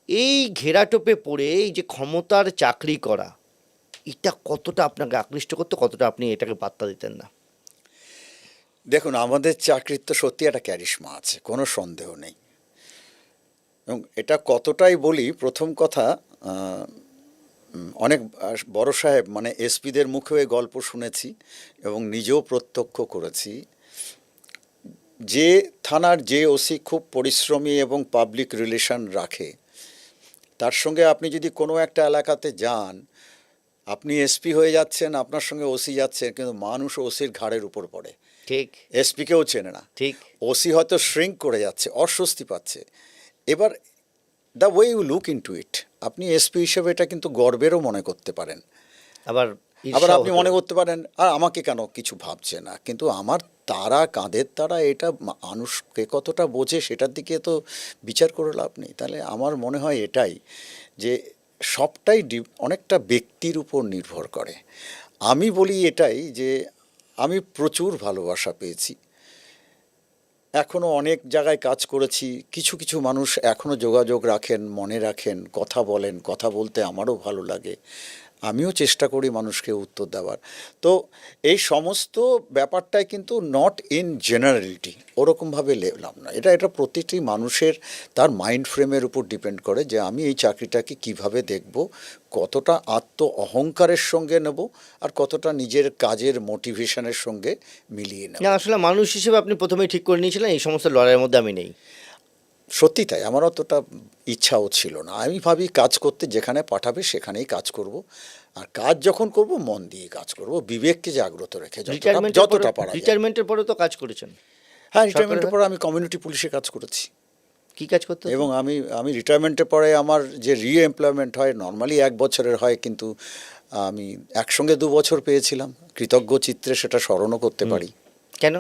এই ঘেরাটোপে পড়ে এই যে ক্ষমতার চাকরি করা, এটা কতটা আপনাকে আকৃষ্ট করতো, কতটা আপনি এটাকে পাত্তা দিতেন না? দেখুন, আমাদের চাকরির তো সত্যি একটা ক্যারিশমা আছে, কোনো সন্দেহ নেই। এবং এটা কতটাই বলি, প্রথম কথা, অনেক বড় সাহেব মানে এসপিদের মুখেও এই গল্প শুনেছি এবং নিজেও প্রত্যক্ষ করেছি। যে থানার যে ওসি খুব পরিশ্রমী এবং পাবলিক রিলেশন রাখে, তার সঙ্গে আপনি যদি কোনো একটা এলাকাতে যান, আপনি এসপি হয়ে যাচ্ছেন, আপনার সঙ্গে ওসি যাচ্ছেন, কিন্তু মানুষ ওসির ঘাড়ের উপর পড়ে, ঠিক। এসপিকেও চেনে না। ঠিক। ওসি হয়তো শ্রিঙ্ক করে যাচ্ছে, অস্বস্তি পাচ্ছে। এবার the way you look into it, আপনি এসপি হিসেবে এটা কিন্তু গর্বেরও মনে করতে পারেন। আবার আপনি মনে করতে পারেন আর আমাকে কেন কিছু ভাবছে না, কিন্তু আমার তারা কাঁধের তারা, এটা মানুষকে কতটা বোঝে সেটার দিকে তো বিচার করে লাভ নেই। তাহলে আমার মনে হয় এটাই, যে সবটাই অনেকটা ব্যক্তির উপর নির্ভর করে। আমি বলি এটাই যে আমি প্রচুর ভালোবাসা পেয়েছি, এখনও অনেক জায়গায় কাজ করেছি। কিছু কিছু মানুষ এখনও যোগাযোগ রাখেন, মনে রাখেন, কথা বলেন, কথা বলতে আমারও ভালো লাগে। আমিও চেষ্টা করি মানুষকে উত্তর দেওয়ার। তো এই সমস্ত ব্যাপারটাই কিন্তু নট ইন জেনারেলিটি, ওরকমভাবে লেভলাম না। এটা প্রতিটি মানুষের তার মাইন্ড ফ্রেমের উপর ডিপেন্ড করে যে আমি এই চাকরিটাকে কিভাবে দেখব, কতটা আত্ম অহংকারের সঙ্গে নেব, আর কতটা নিজের কাজের মোটিভেশনের সঙ্গে মিলিয়ে নেব। না, আসলে মানুষ হিসেবে আপনি প্রথমেই ঠিক করে নিয়েছিলেন এই সমস্ত লড়াইয়ের মধ্যে আমি নেই। সত্যি তাই, আমার অতটা ইচ্ছাও ছিল না। আমি ভাবি কাজ করতে যেখানে পাঠাবে সেখানেই কাজ করব। আর কাজ যখন করব মন দিয়ে কাজ করব, বিবেককে জাগ্রত রেখে রিটায়ারমেন্টের যতটা পারা যায়। রিটায়ারমেন্টের পরে তো কাজ করেছেন, হ্যাঁ, রিটায়ারমেন্টের পরে আমি কমিউনিটি পুলিশে কাজ করেছি। কি কাজ করতে হতো? এবং আমি রিটায়ারমেন্টের পরে আমার যে এমপ্লয়মেন্ট হয় নর্মালি 1 বছরের হয়, কিন্তু আমি একসঙ্গে 2 বছর পেয়েছিলাম। কৃতজ্ঞ চিত্রে সেটা স্মরণও করতে পারি। কেন?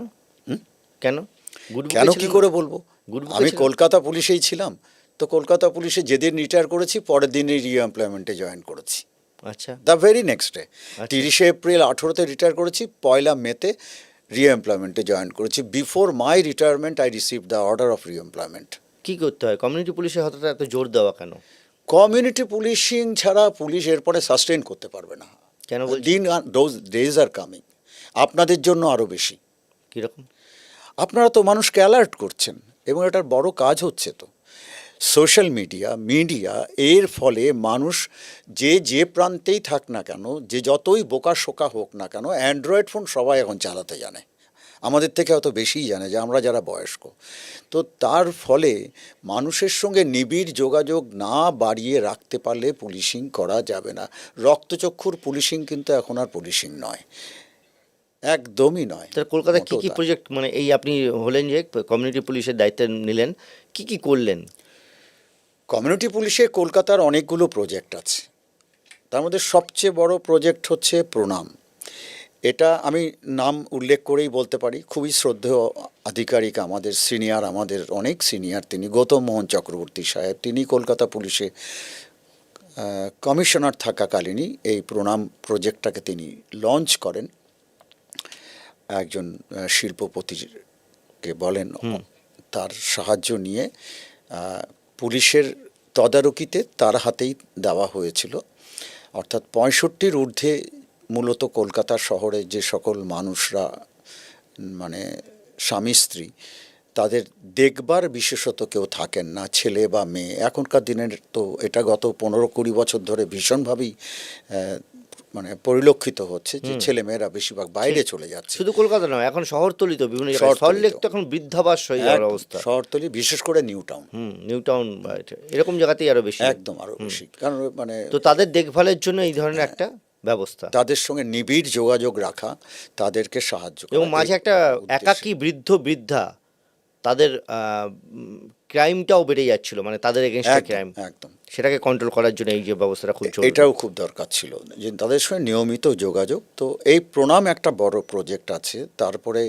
কেন গুড বুকে কেন কি ছিলেন? করে বলবো? গুড বুকে আমি ছিলেন? কলকাতা পুলিশেই ছিলাম, তো কলকাতা পুলিশে যেদিন রিটায়ার করেছি পরের দিনই এমপ্লয়মেন্টে জয়েন করেছি, আচ্ছা, দ্য ভেরি নেক্সট ডে। আচ্ছা। 30 এপ্রিল 18তে রিটায়ার করেছি, 1 মেতে এমপ্লয়মেন্টে জয়েন করেছি। Before my retirement I receive the order of employment. কি করতে হয় কমিউনিটি পুলিশে হঠাৎ এত জোর দেওয়া কেন? কমিউনিটি পুলিশিং ছাড়া পুলিশ এরপরে সাস্টেইন করতে পারবে না। কেন বলছেন? দোজ ডেজ আর কামিং, আপনাদের জন্য আরও বেশি। কিরকম? আপনারা তো মানুষকে অ্যালার্ট করছেন, এবং এটার বড় কাজ হচ্ছে তো সোশ্যাল মিডিয়া এর ফলে মানুষ যে প্রান্তেই থাক না কেন, যে যতই বোকা শোকা হোক না কেন, অ্যান্ড্রয়েড ফোন সবাই এখন চালাতে জানে, আমাদের থেকে হয়তো বেশিই জানে, যে আমরা যারা বয়স্ক। তো তার ফলে মানুষের সঙ্গে নিবিড় যোগাযোগ না বাড়িয়ে রাখতে পারলে পুলিশিং করা যাবে না। রক্তচক্ষুর পুলিশিং কিন্তু এখন আর পুলিশিং নয়, একদমই নয়। তাহলে কলকাতায় কি মোটেও কি তাই। প্রজেক্ট, মানে এই আপনি হলেন যে কমিউনিটি পুলিশের দায়িত্ব নিলেন, কি কি করলেন? কমিউনিটি পুলিশে কলকাতার অনেকগুলো প্রজেক্ট আছে, তার মধ্যে সবচেয়ে বড় প্রজেক্ট হচ্ছে প্রণাম। এটা আমি নাম উল্লেখ করেই বলতে পারি, খুবই শ্রদ্ধেয় আধিকারিক, আমাদের অনেক সিনিয়র, তিনি গৌতম মোহন চক্রবর্তী সাহেব। তিনি কলকাতা পুলিশে কমিশনার থাকাকালীনই এই প্রণাম প্রজেক্টটাকে তিনি লঞ্চ করেন। একজন শিল্পপতিকে বলেন, তার সাহায্য নিয়ে পুলিশের তদারকিতে তার হাতেই দেওয়া হয়েছিল। অর্থাৎ 65-র ঊর্ধ্বে মূলত কলকাতা শহরে যে সকল মানুষরা, মানে স্বামী স্ত্রী, তাদের দেখবার বিশেষত কেউ থাকেন না, ছেলে বা মেয়ে। এখনকার দিনের তো এটা গত 15-20 বছর ধরে ভীষণভাবেই মানে পরিলক্ষিত হচ্ছে, যে ছেলেমেয়েরা বেশিরভাগ বাইরে চলে যাচ্ছে। শুধু কলকাতা নয়, এখন শহরতলি তো বিভিন্ন জায়গায়, শহরতলি সল্টলেক তো। তো এখন বৃদ্ধাবাস হয়ে যাওয়ার একদম, অবস্থা। শহরতলি, বিশেষ করে নিউ টাউন, নিউ টাউন বা এরকম জায়গাতেই আরো বেশি। একদম আরো বেশি। কারণ মানে তো তাদের দেখভালের জন্য এই ধরনের একটা ব্যবস্থা, তাদের সঙ্গে নিবিড় যোগাযোগ রাখা, তাদেরকে সাহায্য করা। এবং মাঝে একটা উদ্দেশ্যে। একাকী বৃদ্ধা, তাদের ক্রাইমটাও বেড়ে যাচ্ছিল, মানে তাদের এগেনস্টে ক্রাইম, একদম সেটাকে কন্ট্রোল করার জন্য এই যে ব্যবস্থাটা খুব জরুরি। এটাও খুব দরকার ছিল, যে তাদের সঙ্গে নিয়মিত যোগাযোগ। তো এই প্রণাম একটা বড় প্রজেক্ট আছে। তারপরে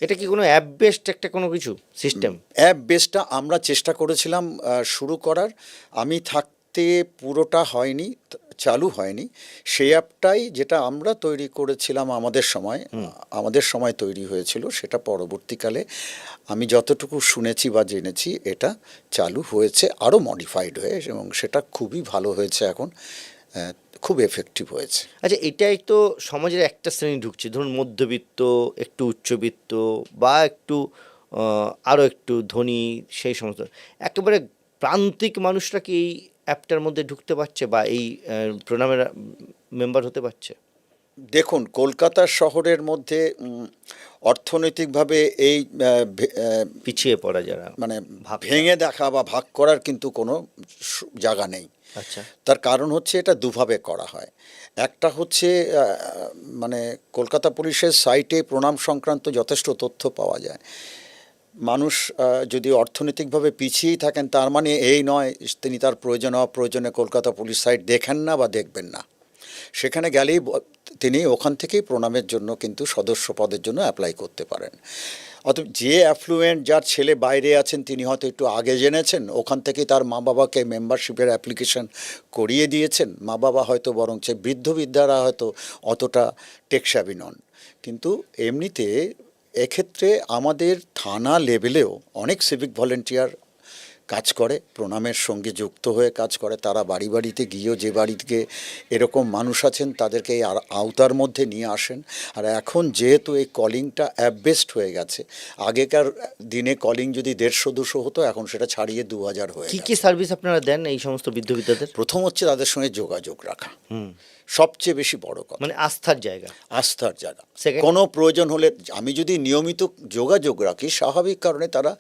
এটা কি কোনো অ্যাপ বেসড একটা কোনো কিছু সিস্টেম? অ্যাপ বেসটা আমরা চেষ্টা করেছিলাম শুরু করার, আমি থাকতে পুরোটা হয়নি, চালু হয়নি। সেই অ্যাপটাই যেটা আমরা তৈরি করেছিলাম আমাদের সময় তৈরি হয়েছিল, সেটা পরবর্তীকালে আমি যতটুকু শুনেছি বা জেনেছি এটা চালু হয়েছে আরও মডিফাইড হয়ে, এবং সেটা খুবই ভালো হয়েছে এখন, খুব এফেক্টিভ হয়েছে। আচ্ছা, এটাই তো সমাজের একটা শ্রেণী ঢুকছে, ধরুন মধ্যবিত্ত, একটু উচ্চবিত্ত, বা একটু আরও একটু ধনী, সেই সমস্ত একেবারে প্রান্তিক মানুষরা কি এই অ্যাপটার মধ্যে ঢুকতে পারছে বা এই প্রোগ্রামের মেম্বার হতে পারছে? দেখুন, কলকাতা শহরের মধ্যে অর্থনৈতিকভাবে এই পিছিয়ে পড়া যারা, মানে ভাগ ভেঙে দেখা বা ভাগ করার কিন্তু কোনো জায়গা নেই। আচ্ছা, তার কারণ হচ্ছে এটা দুভাবে করা হয়। একটা হচ্ছে মানে কলকাতা পুলিশের সাইটে প্রণাম সংক্রান্ত যথেষ্ট তথ্য পাওয়া যায়। মানুষ যদি অর্থনৈতিকভাবে পিছিয়েই থাকেন, তার মানে এই নয় তিনি তার প্রয়োজনে কলকাতা পুলিশ সাইট দেখেন না বা দেখবেন না। সেখানে গেলেই তিনি ওখান থেকেই প্রণামের জন্য কিন্তু সদস্য পদের জন্য অ্যাপ্লাই করতে পারেন। অতএব যে অ্যাফ্লুয়েন্ট, যার ছেলে বাইরে আছেন, তিনি হয়তো একটু আগে জেনেছেন, ওখান থেকেই তার মা বাবাকে মেম্বারশিপের অ্যাপ্লিকেশন করিয়ে দিয়েছেন। মা বাবা হয়তো বরং বৃদ্ধরা হয়তো অতটা টেকসাবি নন। কিন্তু এমনিতে এক্ষেত্রে আমাদের থানা লেভেলেও অনেক সিভিক ভলেন্টিয়ার কাজ করে, প্রণামের সঙ্গে যুক্ত হয়ে কাজ করে। তারা বাড়ি বাড়িতে গিয়েও যে বাড়িতে এরকম মানুষ আছেন তাদেরকে আর আওতার মধ্যে নিয়ে আসেন। আর এখন যেহেতু এই কলিংটা অ্যাপ বেসড হয়ে গেছে, আগেকার দিনে কলিং যদি 150-200 হতো, এখন সেটা ছাড়িয়ে 2000 হয়ে কি গেছে। কি সার্ভিস আপনারা দেন এই সমস্ত বৃদ্ধদের? প্রথম হচ্ছে তাদের সঙ্গে যোগাযোগ রাখা, সবচেয়ে বেশি বড় কথা, মানে আস্থার জায়গা। আস্থার জায়গা। Second? কোনো প্রয়োজন হলে আমি যদি নিয়মিত যোগাযোগ রাখি, স্বাভাবিক কারণে তারা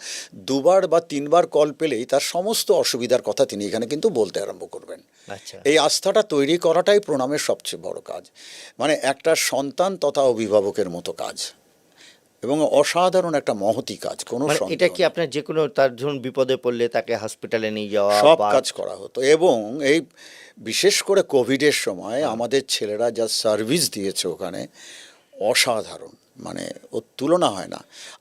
2বার বা 3বার কল পেলেই তার সমস্ত অসুবিধার কথা তিনি এখানে কিন্তু বলতে আরম্ভ করবেন। আচ্ছা। এই আস্থাটা তৈরি করাটাই প্রণামের সবচেয়ে বড় কাজ, মানে একটা সন্তান তথা অভিভাবকের মতো কাজ, এবং অসাধারণ একটা মহতি কাজ, কোনো মানে সন্দেহ এটা কি নেই। আপনার যে কোনো তার ধরুন বিপদে পড়লে তাকে হসপিটালে নিয়ে যাওয়া সব বা কাজ করা হতো, এবং এই বিশেষ করে কোভিডের সময় আমাদের ছেলেরা যা সার্ভিস দিয়েছে ওখানে অসাধারণ, মানে ওর তুলনা হয় না।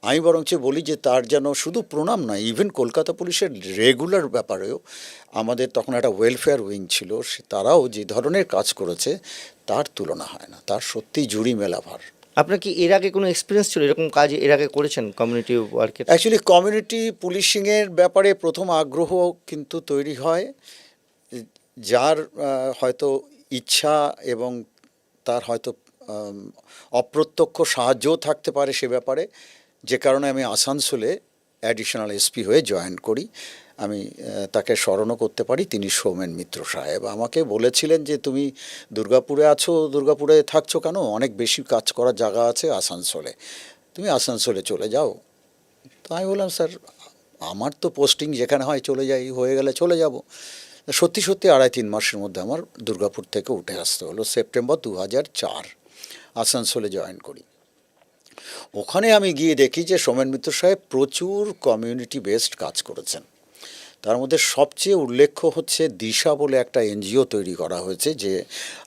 আমি বরঞ্চ বলি যে তার যেন শুধু প্রণাম নয়, ইভেন কলকাতা পুলিশের রেগুলার ব্যাপারেও আমাদের তখন একটা ওয়েলফেয়ার উইং ছিল, তারাও যে ধরনের কাজ করেছে তার তুলনা হয় না, তার সত্যি জুড়ি মেলা ভার। আপনার কি এর আগে কোনো এক্সপিরিয়েন্স ছিল এরকম কাজ এর আগে করেছেন কমিউনিটি ওয়ার্কের? অ্যাকচুয়ালি কমিউনিটি পুলিশিংয়ের ব্যাপারে প্রথম আগ্রহ কিন্তু তৈরি হয় যার হয়তো ইচ্ছা এবং তার হয়তো অপ্রত্যক্ষ সাহায্যও থাকতে পারে সে ব্যাপারে, যে কারণে আমি আসানসোলে অ্যাডিশনাল এসপি হয়ে জয়েন করি। আমি তাকে স্মরণও করতে পারি, তিনি সৌমেন মিত্র সাহেব আমাকে বলেছিলেন যে তুমি দুর্গাপুরে আছো, দুর্গাপুরে থাকছো কেন, অনেক বেশি কাজ করার জায়গা আছে আসানসোলে, তুমি আসানসোলে চলে যাও। তো আমি বললাম স্যার আমার তো পোস্টিং যেখানে হয় চলে যাই, হয়ে গেলে চলে যাব। সত্যি সত্যি 2.5-3 মাসের মধ্যে আমার দুর্গাপুর থেকে উঠে আসতে হলো। সেপ্টেম্বর 2004 আসানসোলে জয়েন করি। ওখানে আমি গিয়ে দেখি যে সোমেন মিত্র সাহেব প্রচুর কমিউনিটি বেসড কাজ করেছেন। তার মধ্যে সবচেয়ে উল্লেখ্য হচ্ছে দিশা বলে একটা এনজিও তৈরি করা হয়েছে, যে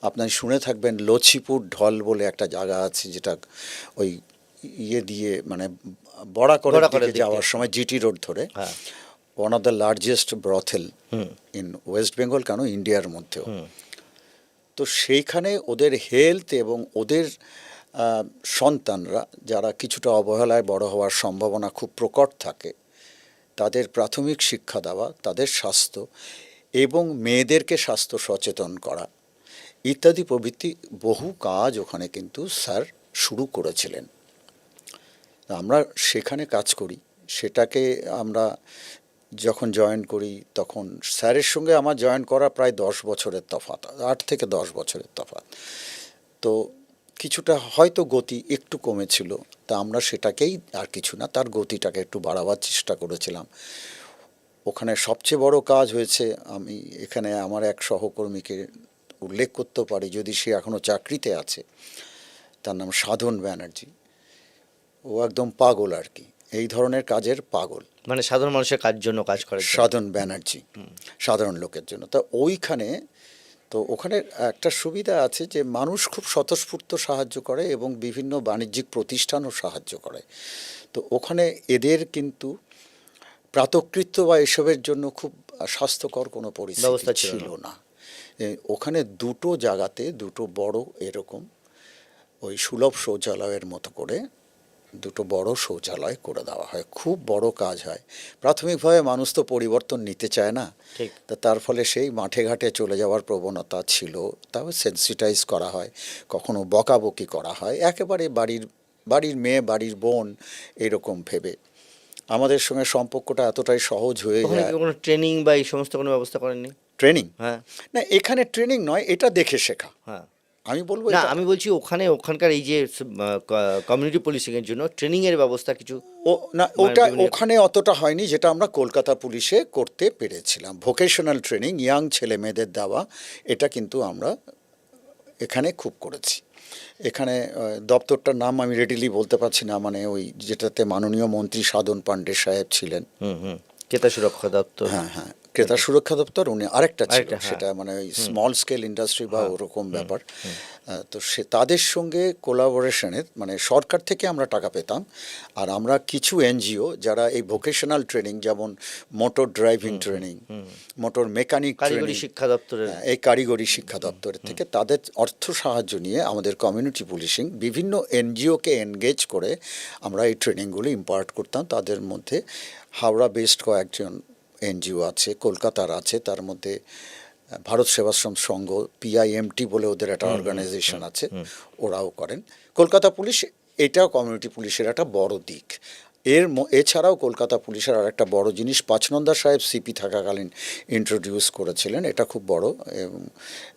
আপনার শুনে থাকবেন লছিপুর ঢল বলে একটা জায়গা আছে, যেটা ওই ইয়ে দিয়ে মানে বড়াকরের দিকে যাওয়ার সময় জিটি রোড ধরে, হ্যাঁ। One of the largest brothel in West Bengal, কেন ইন্ডিয়ার মধ্যেও। তো সেইখানে ওদের হেলথ এবং ওদের সন্তানরা যারা কিছুটা অবহেলায় বড় হওয়ার সম্ভাবনা খুব প্রকট থাকে, তাদের প্রাথমিক শিক্ষা দেওয়া, তাদের স্বাস্থ্য এবং মেয়েদেরকে স্বাস্থ্য সচেতন করা ইত্যাদি প্রভৃতি বহু কাজ ওখানে কিন্তু স্যার শুরু করেছিলেন। আমরা সেখানে কাজ করি, সেটাকে আমরা যখন জয়েন করি তখন স্যারের সঙ্গে আমার জয়েন করা প্রায় 10 বছরের তফাৎ, 8 থেকে 10 বছরের তফাৎ। তো কিছুটা হয়তো গতি একটু কমেছিল, তা আমরা সেটাকেই, আর কিছু না, তার গতিটাকে একটু বাড়াবার চেষ্টা করেছিলাম। ওখানে সবচেয়ে বড় কাজ হয়েছে, আমি এখানে আমার এক সহকর্মীকে উল্লেখ করতে পারি, যদি সে এখনও চাকরিতে আছে, তার নাম সাধন ব্যানার্জি। ও একদম পাগল আর কি, এই ধরনের কাজের পাগল, মানে সাধারণ মানুষের কাজ জন্য কাজ করে সাধন ব্যানার্জি, সাধারণ লোকের জন্য। তা ওইখানে তো ওখানে একটা সুবিধা আছে যে মানুষ খুব স্বতঃস্ফূর্ত সাহায্য করে এবং বিভিন্ন বাণিজ্যিক প্রতিষ্ঠানও সাহায্য করে। তো ওখানে এদের কিন্তু প্রাতকৃত্য বা এসবের জন্য খুব স্বাস্থ্যকর কোনো পরিস্থিতি ব্যবস্থা ছিল ছিল না। ওখানে দুটো জায়গাতে দুটো বড় এরকম ওই সুলভ শৌচালয়ের মতো করে দুটো বড় শৌচালয় করে দেওয়া হয়, খুব বড় কাজ হয়। প্রাথমিকভাবে মানুষ তো পরিবর্তন নিতে চায় না, ঠিক। তা তার ফলে সেই মাঠে ঘাটে চলে যাওয়ার প্রবণতা ছিল, তাও সেন্সিটাইজ করা হয়, কখনো বকাবকি করা হয়, একেবারে বাড়ির মেয়ে বাড়ির বোন এরকম ভেবে আমাদের সঙ্গে সম্পর্কটা এতটাই সহজ হয়ে ওখানে যায়। কি কোনো ট্রেনিং বা এই সমস্ত কোনো ব্যবস্থা করেননি? ট্রেনিং হ্যাঁ। না, এখানে ট্রেনিং নয়, এটা দেখে শেখা। হ্যাঁ। আমি বলবো না, এটা- আমি বলছি ওখানকার এই যে কমিউনিটি পুলিশিং এর জন্য ট্রেনিং এর ব্যবস্থা কিছু ও না, মানে ওটা বিভিন্ন- ওখানে অতটা হয়নি, যেটা আমরা কলকাতা পুলিশে করতে পেরেছিলাম। ভোকেশনাল ট্রেনিং ইয়াং ছেলে মেয়েদের দেওয়া, এটা কিন্তু আমরা এখানে খুব করেছি। এখানে দপ্তরটার নাম আমি রেডিলি বলতে পারছি না, মানে ওই যেটাতে মাননীয় মন্ত্রী সাধন পাণ্ডে সাহেব ছিলেন। ক্রেতা সুরক্ষা দপ্তর। হ্যাঁ হ্যাঁ, ক্রেতা সুরক্ষা দপ্তর, উনি আরেকটা ছিল, আরেকটা, হ্যাঁ। সেটা মানে ওই স্মল স্কেল ইন্ডাস্ট্রি বা ওরকম ব্যাপার। তো সে তাদের সঙ্গে কোলাবোরেশনের, মানে সরকার থেকে আমরা টাকা পেতাম, আর আমরা কিছু এনজিও যারা এই ভোকেশনাল ট্রেনিং, যেমন motor driving training, motor mechanic কারিগরি ট্রেনিং, শিক্ষা দপ্তরের। এই কারিগরি শিক্ষা দপ্তরের থেকে তাদের অর্থ সাহায্য নিয়ে আমাদের কমিউনিটি পুলিশিং বিভিন্ন এনজিওকে এনগেজ করে আমরা এই ট্রেনিংগুলি ইম্পার্ট করতাম। তাদের মধ্যে হাওড়া বেসড কয়েকজন এনজিও আছে, কলকাতার আছে, তার মধ্যে ভারত সেবাশ্রম সংঘ, পিআইএমটি বলে ওদের একটা অর্গানাইজেশন আছে, ওরাও করেন। কলকাতা পুলিশ এটাও কমিউনিটি পুলিশের একটা বড় দিক। এছাড়াও কলকাতা পুলিশের আর একটা বড় জিনিস পাঁচনন্দা সাহেব সিপি থাকাকালীন ইন্ট্রোডিউস করেছিলেন, এটা খুব বড়, এবং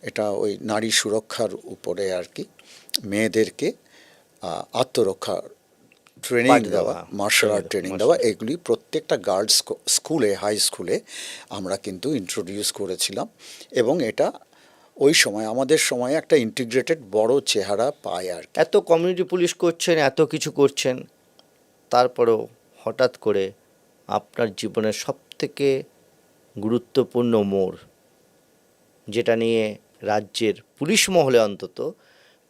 এটা ওই নারী সুরক্ষার উপরে আর কি, মেয়েদেরকে আত্মরক্ষা ট্রেনিং পাঠ দেওয়া, দেওয়া, মার্শাল আর্ট ট্রেনিং দেওয়া, এগুলি প্রত্যেকটা গার্লস স্কুলে, হাই স্কুলে আমরা কিন্তু ইন্ট্রোডিউস করেছিলাম, এবং এটা ওই সময় আমাদের সময়ে একটা ইন্টিগ্রেটেড বড় চেহারা পায় আর কি। এত কমিউনিটি পুলিশ করছেন, এত কিছু করছেন, তারপরেও হঠাৎ করে আপনার জীবনের সবথেকে গুরুত্বপূর্ণ মোড়, যেটা নিয়ে রাজ্যের পুলিশ মহলে অন্তত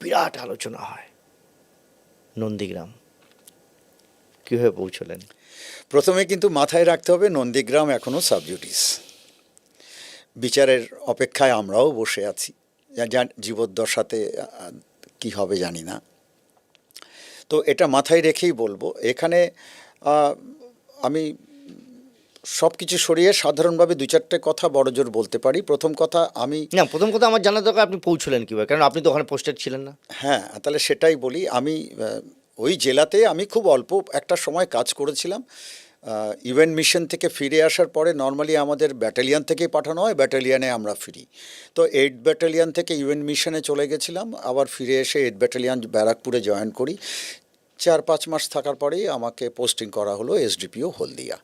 বিরাট আলোচনা হয়, নন্দীগ্রাম, কীভাবে পৌঁছলেন? প্রথমে কিন্তু মাথায় রাখতে হবে নন্দীগ্রাম এখনও সাবজুডিস, বিচারের অপেক্ষায় আমরাও বসে আছি, জীবদ্দশাতে কি হবে জানি না। তো এটা মাথায় রেখেই বলবো, এখানে আমি সব কিছু সরিয়ে সাধারণভাবে দু চারটে কথা বড়জোর বলতে পারি। প্রথম কথা, প্রথম কথা আমার জানা দরকার আপনি পৌঁছলেন কীভাবে, কারণ আপনি তো ওখানে পোস্টেড ছিলেন না। হ্যাঁ, তাহলে সেটাই বলি। আমি ওই জেলাতে আমি খুব অল্প একটা সময় কাজ করেছিলাম। ইউএন মিশন থেকে ফিরে আসার পরে নর্মালি আমাদের ব্যাটালিয়ান থেকেই পাঠানো হয়, ব্যাটালিয়ানে আমরা ফিরি। তো 8 ব্যাটালিয়ান থেকে ইউএন মিশনে চলে গেছিলাম, আবার ফিরে এসে 8 ব্যাটালিয়ান ব্যারাকপুরে জয়েন করি। 4-5 মাস থাকার পরেই আমাকে পোস্টিং করা হলো এসডিপিও হলদিয়া,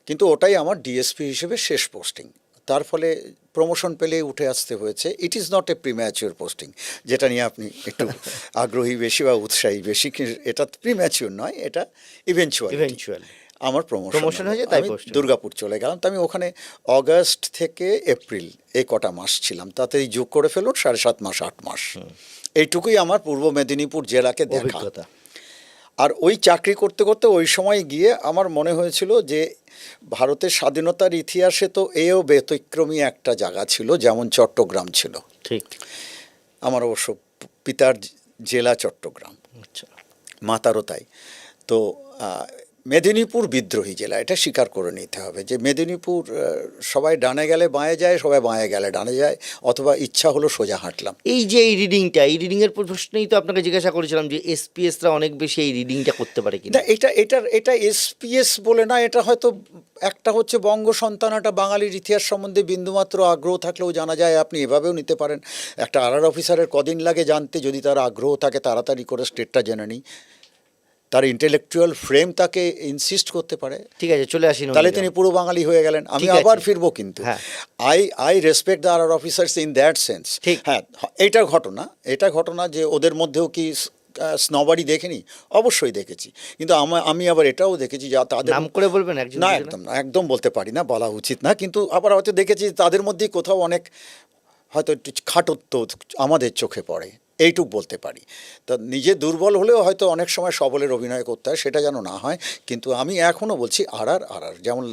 কিন্তু ওটাই আমার ডিএসপি হিসেবে শেষ পোস্টিং। তার ফলে প্রমোশন পেলেই উঠে আসতে হয়েছে। ইট is not a premature posting, যেটা নিয়ে আপনি একটু আগ্রহী বেশি বা উৎসাহী বেশি, এটা প্রিম্যাচিওর নয়, এটা ইভেনচুয়াল। আমার প্রমোশন হয়েছে, তাই আমি দুর্গাপুর চলে গেলাম। তো আমি ওখানে অগাস্ট থেকে এপ্রিল এই কটা মাস ছিলাম, তাতেই যোগ করে ফেলুন 7.5 মাস 8 মাস। এইটুকুই আমার পূর্ব মেদিনীপুর জেলাকে দেখা। আর ওই চাকরি করতে করতে ওই সময় গিয়ে আমার মনে হয়েছিল যে ভারতের স্বাধীনতার ইতিহাসে তো এও ব্যতিক্রমী একটা জায়গা ছিল, যেমন চট্টগ্রাম ছিল। ঠিক, আমার অবশ্য পিতার জেলা চট্টগ্রাম, মাতারও তাই। তো মেদিনীপুর বিদ্রোহী জেলা, এটা স্বীকার করে নিতে হবে যে মেদিনীপুর সবাই ডানে গেলে বাঁয়ে যায়, সবাই বাঁয়ে গেলে ডানে যায়, অথবা ইচ্ছা হলো সোজা হাঁটলাম। এই যে এই রিডিংয়ের প্রশ্নেই তো আপনাকে জিজ্ঞাসা করেছিলাম যে এসপিএসরা অনেক বেশি এই রিডিংটা করতে পারে কিনা। এটা এসপিএস বলে না, এটা হয়তো একটা হচ্ছে বঙ্গ সন্তান, একটা বাঙালির ইতিহাস সম্বন্ধে বিন্দুমাত্র আগ্রহ থাকলেও জানা যায়, আপনি এভাবেও নিতে পারেন। একটা আরআর অফিসারের কদিন লাগে জানতে, যদি তার আগ্রহ থাকে তাড়াতাড়ি করে স্টেটটা জেনে নিই, তার ইন্টেলেকচুয়াল ফ্রেম তাকে ইনসিস্ট করতে পারে। ঠিক আছে, চলে আসি, তাহলে তিনি পুরো বাঙালি হয়ে গেলেন। আমি আবার ফিরবো, কিন্তু I respect the RR officers in that sense. হ্যাঁ, এটা ঘটনা যে ওদের মধ্যেও কি স্নবারি দেখেনি, অবশ্যই দেখেছি, কিন্তু আমি আবার এটাও দেখেছি যে তাদের নাম করে বলবেন একজন, না একদম বলতে পারি না, বলা উচিত না, কিন্তু আবার হয়তো দেখেছি তাদের মধ্যে কোথাও অনেক হয়তো একটু খাটত্ব আমাদের চোখে পড়ে, এইটুক বলতে পারি। তা নিজে দুর্বল হলেও হয়তো অনেক সময় সবলের অভিনয় করতে হয়, সেটা যেন না হয়। কিন্তু আমি এখনও বলছি আরআর যেমন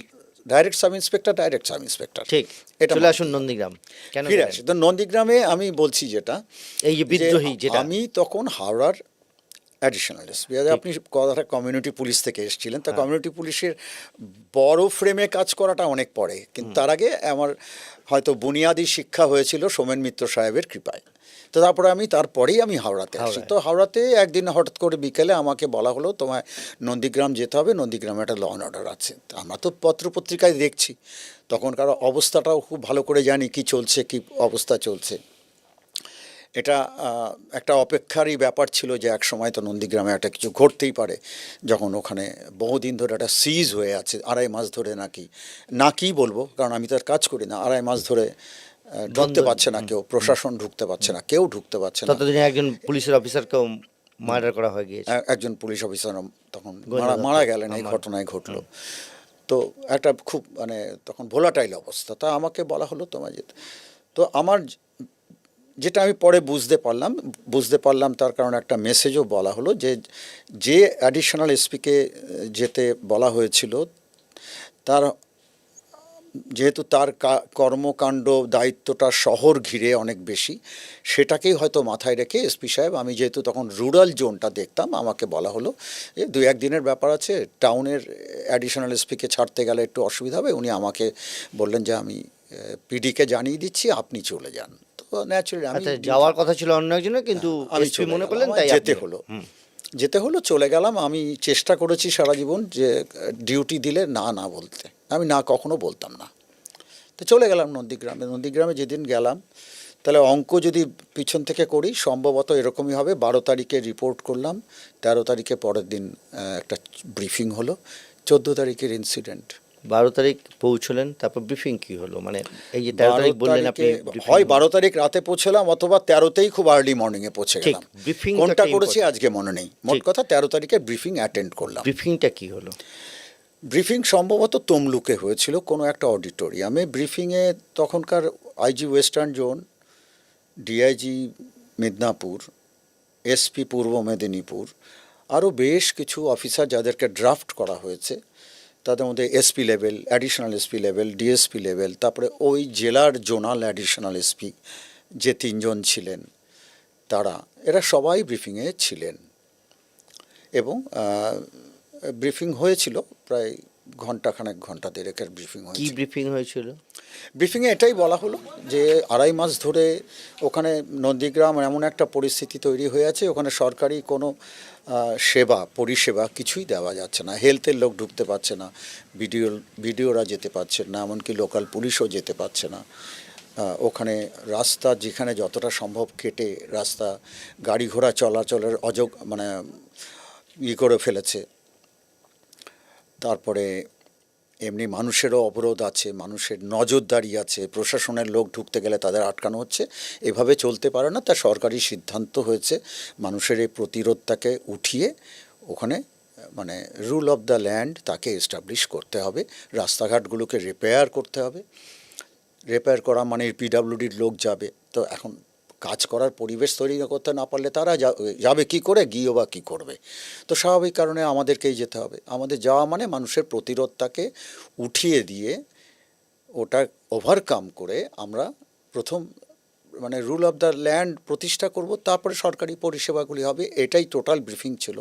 ডাইরেক্ট সাব ইন্সপেক্টর। ঠিক, এটা চলে আসুন নন্দীগ্রাম। কেন ফিরে আসি তো নন্দীগ্রামে, আমি বলছি যেটা, এই যে বিদ্রোহী, যেটা আমি তখন হাওড়ার অ্যাডিশনাল এসপি। আপনি কথাটা কমিউনিটি পুলিশ থেকে এসেছিলেন, তা কমিউনিটি পুলিশের বড় ফ্রেমে কাজ করাটা অনেক পরে, কিন্তু তার আগে আমার হয়তো বুনিয়াদি শিক্ষা হয়েছিল সোমেন মিত্র সাহেবের কৃপায়। তো তারপরে তারপরেই আমি হাওড়াতে আসি। তো হাওড়াতে একদিন হঠাৎ করে বিকেলে আমাকে বলা হলো, তোমায় নন্দীগ্রাম যেতে হবে, নন্দীগ্রামে একটা ল অ্যান্ড অর্ডার আছে। আমরা তো পত্রপত্রিকায় দেখছি, তখনকার অবস্থাটাও খুব ভালো করে জানি কি চলছে, কি অবস্থা চলছে। এটা একটা অপেক্ষারই ব্যাপার ছিল যে এক সময় তো নন্দীগ্রামে একটা কিছু ঘটতেই পারে, যখন ওখানে বহুদিন ধরে একটা সিজ হয়ে আছে, 2.5 মাস ধরে নাকি বলবো, কারণ আমি তো আর কাজ করি না, 2.5 মাস ধরে ঢুকতে পারছে না কেউ, প্রশাসন ঢুকতে পারছে না, কেউ ঢুকতে পারছে না। ততদিনে একজন পুলিশের অফিসারকেও মার্ডার করা হয়ে গিয়েছে, একজন পুলিশ অফিসার তখন মারা গেলেন, এই ঘটনায় ঘটলো। তো একটা খুব তখন ভোলাটাইল অবস্থা। তা আমাকে বলা হলো তোমায় যেতে। তো আমার যেটা আমি পরে বুঝতে পারলাম তার কারণ একটা মেসেজও বলা হলো যে অ্যাডিশনাল এসপিকে যেতে বলা হয়েছিল, তার যেহেতু তার কর্মকাণ্ড দায়িত্বটা শহর ঘিরে অনেক বেশি, সেটাকেই হয়তো মাথায় রেখে এসপি সাহেব, আমি যেহেতু তখন রুরাল জোনটা দেখতাম, আমাকে বলা হলো যে 2-1 দিনের ব্যাপার আছে, টাউনের অ্যাডিশনাল এসপিকে ছাড়তে গেলে একটু অসুবিধা হবে। উনি আমাকে বললেন যে আমি পিডিকে জানিয়ে দিচ্ছি, আপনি চলে যান। তো ন্যাচুরালি আমি যাওয়ার কথা ছিল অন্য একজনের, কিন্তু এসপি মনে করলেন, তাই যেতে হলো। যেতে হলো, চলে গেলাম। আমি চেষ্টা করেছি সারা জীবন যে ডিউটি দিলে না না বলতে, আমি না কখনো বলতাম না। তো চলে গেলাম নন্দীগ্রামে যেদিন গেলাম, তাহলে অঙ্ক যদি পিছন থেকে করি সম্ভবত এরকমই হবে। 12 তারিখে রিপোর্ট করলাম, 13 তারিখে পরের দিন একটা ব্রিফিং হলো, 14 তারিখের ইনসিডেন্ট। 12 তারিখ পৌঁছলেন, তারপর ব্রিফিং কি হলো? মানে এই যে 13 তারিখ বললেন আপনি, briefing হয় হলো। 12 তারিখ রাতে পৌঁছলাম অথবা 13তেই খুব আর্লি মর্নিংয়ে পৌঁছে ঠিক, গেলাম। briefing কোনটা টা করেছি important। আজকে মনে নেই। মোট ঠিক। কথা 13 তারিখে ব্রিফিং অ্যাটেন্ড করলাম। ব্রিফিংটা কি হলো? ব্রিফিং সম্ভবত তমলুকে হয়েছিল কোনো একটা অডিটোরিয়ামে। ব্রিফিংয়ে তখনকার IG western zone, DIG Midnapore, SP পূর্ব মেদিনীপুর, আরও বেশ কিছু অফিসার যাদেরকে ড্রাফট করা হয়েছে, তাদের মধ্যে SP level, additional SP level, DSP level, তারপরে ওই জেলার জোনাল অ্যাডিশনাল এসপি যে 3 জন ছিলেন, এরা সবাই ব্রিফিংয়ে ছিলেন। এবং ব্রিফিং হয়েছিল প্রায় ঘন্টা দেড়েকের ব্রিফিং কি হয়েছিল। ব্রিফিং হয়েছিল? ব্রিফিংয়ে এটাই বলা হলো যে 2.5 মাস ধরে ওখানে নন্দীগ্রাম এমন একটা পরিস্থিতি তৈরি হয়ে আছে, ওখানে সরকারি কোনো পরিষেবা কিছুই দেওয়া যাচ্ছে না। হেলথের লোক ঢুকতে পারছে না, বিডিওরা যেতে পারছেন না, এমনকি লোকাল পুলিশও যেতে পারছে না। ওখানে রাস্তা যেখানে যতটা সম্ভব কেটে রাস্তা গাড়ি ঘোড়া চলাচলের করে ফেলেছে। তারপরে এমনি মানুষেরও অবরোধ আছে, মানুষের নজরদারি আছে, প্রশাসনের লোক ঢুকতে গেলে তাদের আটকানো হচ্ছে। এভাবে চলতে পারে না। তা সরকারি সিদ্ধান্ত হয়েছে মানুষের এই প্রতিরোধটাকে উঠিয়ে ওখানে রুল অফ দ্য ল্যান্ড তাকে এস্টাবলিশ করতে হবে, রাস্তাঘাটগুলোকে রিপেয়ার করতে হবে। রিপেয়ার করা মানে পিডাব্লিউডির লোক যাবে, তো এখন কাজ করার পরিবেশ তৈরি করতে না পারলে তারা যাবে কি করে, গিয়েও বা কী করবে? তো স্বাভাবিক কারণে আমাদেরকেই যেতে হবে। আমাদের যাওয়া মানে মানুষের প্রতিরোধটাকে উঠিয়ে দিয়ে ওটা ওভারকাম করে আমরা প্রথম রুল অফ দ্য ল্যান্ড প্রতিষ্ঠা করব, তারপরে সরকারি পরিষেবাগুলি হবে। এটাই টোটাল ব্রিফিং ছিল।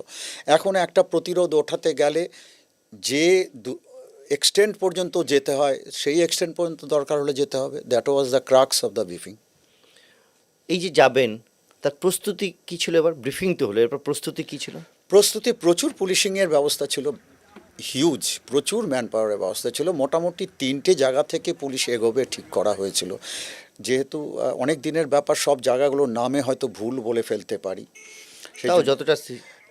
এখন একটা প্রতিরোধ ওঠাতে গেলে যে এক্সটেন্ট পর্যন্ত যেতে হয় সেই এক্সটেন্ট পর্যন্ত দরকার হলে যেতে হবে। That was the crux of the briefing. এই যে যাবেন, তার প্রস্তুতি কি ছিল? এবার ব্রিফিং তো হলো, এরপর প্রস্তুতি কি ছিল? প্রস্তুতি প্রচুর, পুলিশিংয়ের ব্যবস্থা ছিল হিউজ, প্রচুর ম্যান পাওয়ারের ব্যবস্থা ছিল। মোটামুটি 3টে জায়গা থেকে পুলিশ এগোবে ঠিক করা হয়েছিল। যেহেতু অনেক দিনের ব্যাপার, সব জায়গাগুলোর নামে হয়তো ভুল বলে ফেলতে পারি। তাও যতটা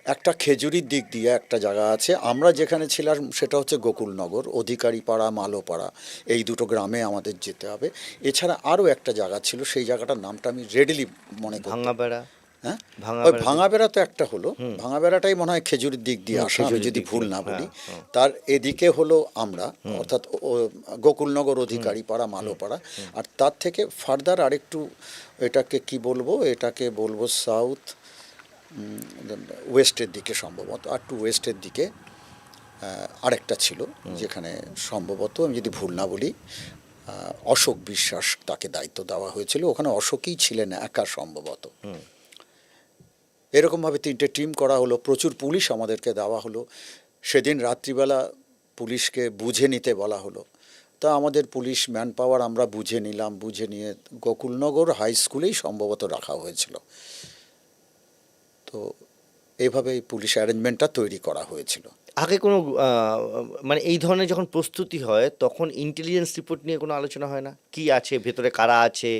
একটা খেজুরির দিক দিয়ে একটা জায়গা আছে, আমরা যেখানে ছিলাম সেটা হচ্ছে গোকুলনগর, অধিকারী পাড়া, মালোপাড়া, এই দুটো গ্রামে আমাদের যেতে হবে। এছাড়া আরও একটা জায়গা ছিল, সেই জায়গাটার নামটা আমি রেডিলি মনে করি। ভাঙাবেড়া। হ্যাঁ, ওই ভাঙাবেড়া তো একটা হলো। ভাঙাবেড়াটাই মনে হয় খেজুরির দিক দিয়ে আসা, আমি যদি ভুল না বলি। তার এদিকে হলো আমরা, অর্থাৎ গোকুলনগর, অধিকারী পাড়া, মালোপাড়া। আর তার থেকে ফার্দার আরেকটু, এটাকে বলবো সাউথ ওয়েস্টের দিকে সম্ভবত, আর টু ওয়েস্টের দিকে আরেকটা ছিল, যেখানে সম্ভবত আমি যদি ভুল না বলি অশোক বিশ্বাস তাকে দায়িত্ব দেওয়া হয়েছিল। ওখানে অশোকই ছিলেন একা সম্ভবত। এরকমভাবে 3টে টিম করা হলো, প্রচুর পুলিশ আমাদেরকে দেওয়া হলো। সেদিন রাত্রিবেলা পুলিশকে বুঝে নিতে বলা হলো। তা আমাদের পুলিশ ম্যান পাওয়ার আমরা বুঝে নিলাম, বুঝে নিয়ে গোকুলনগর হাই স্কুলেই সম্ভবত রাখা হয়েছিল। তো এইভাবে এই পুলিশ অ্যারেঞ্জমেন্টটা তৈরি করা হয়েছিল। আগে কোনো মানে এই ধরনের যখন প্রস্তুতি হয় তখন ইন্টেলিজেন্স রিপোর্ট নিয়ে কোনো আলোচনা হয় না? কি আছে ভেতরে, কারা আছে,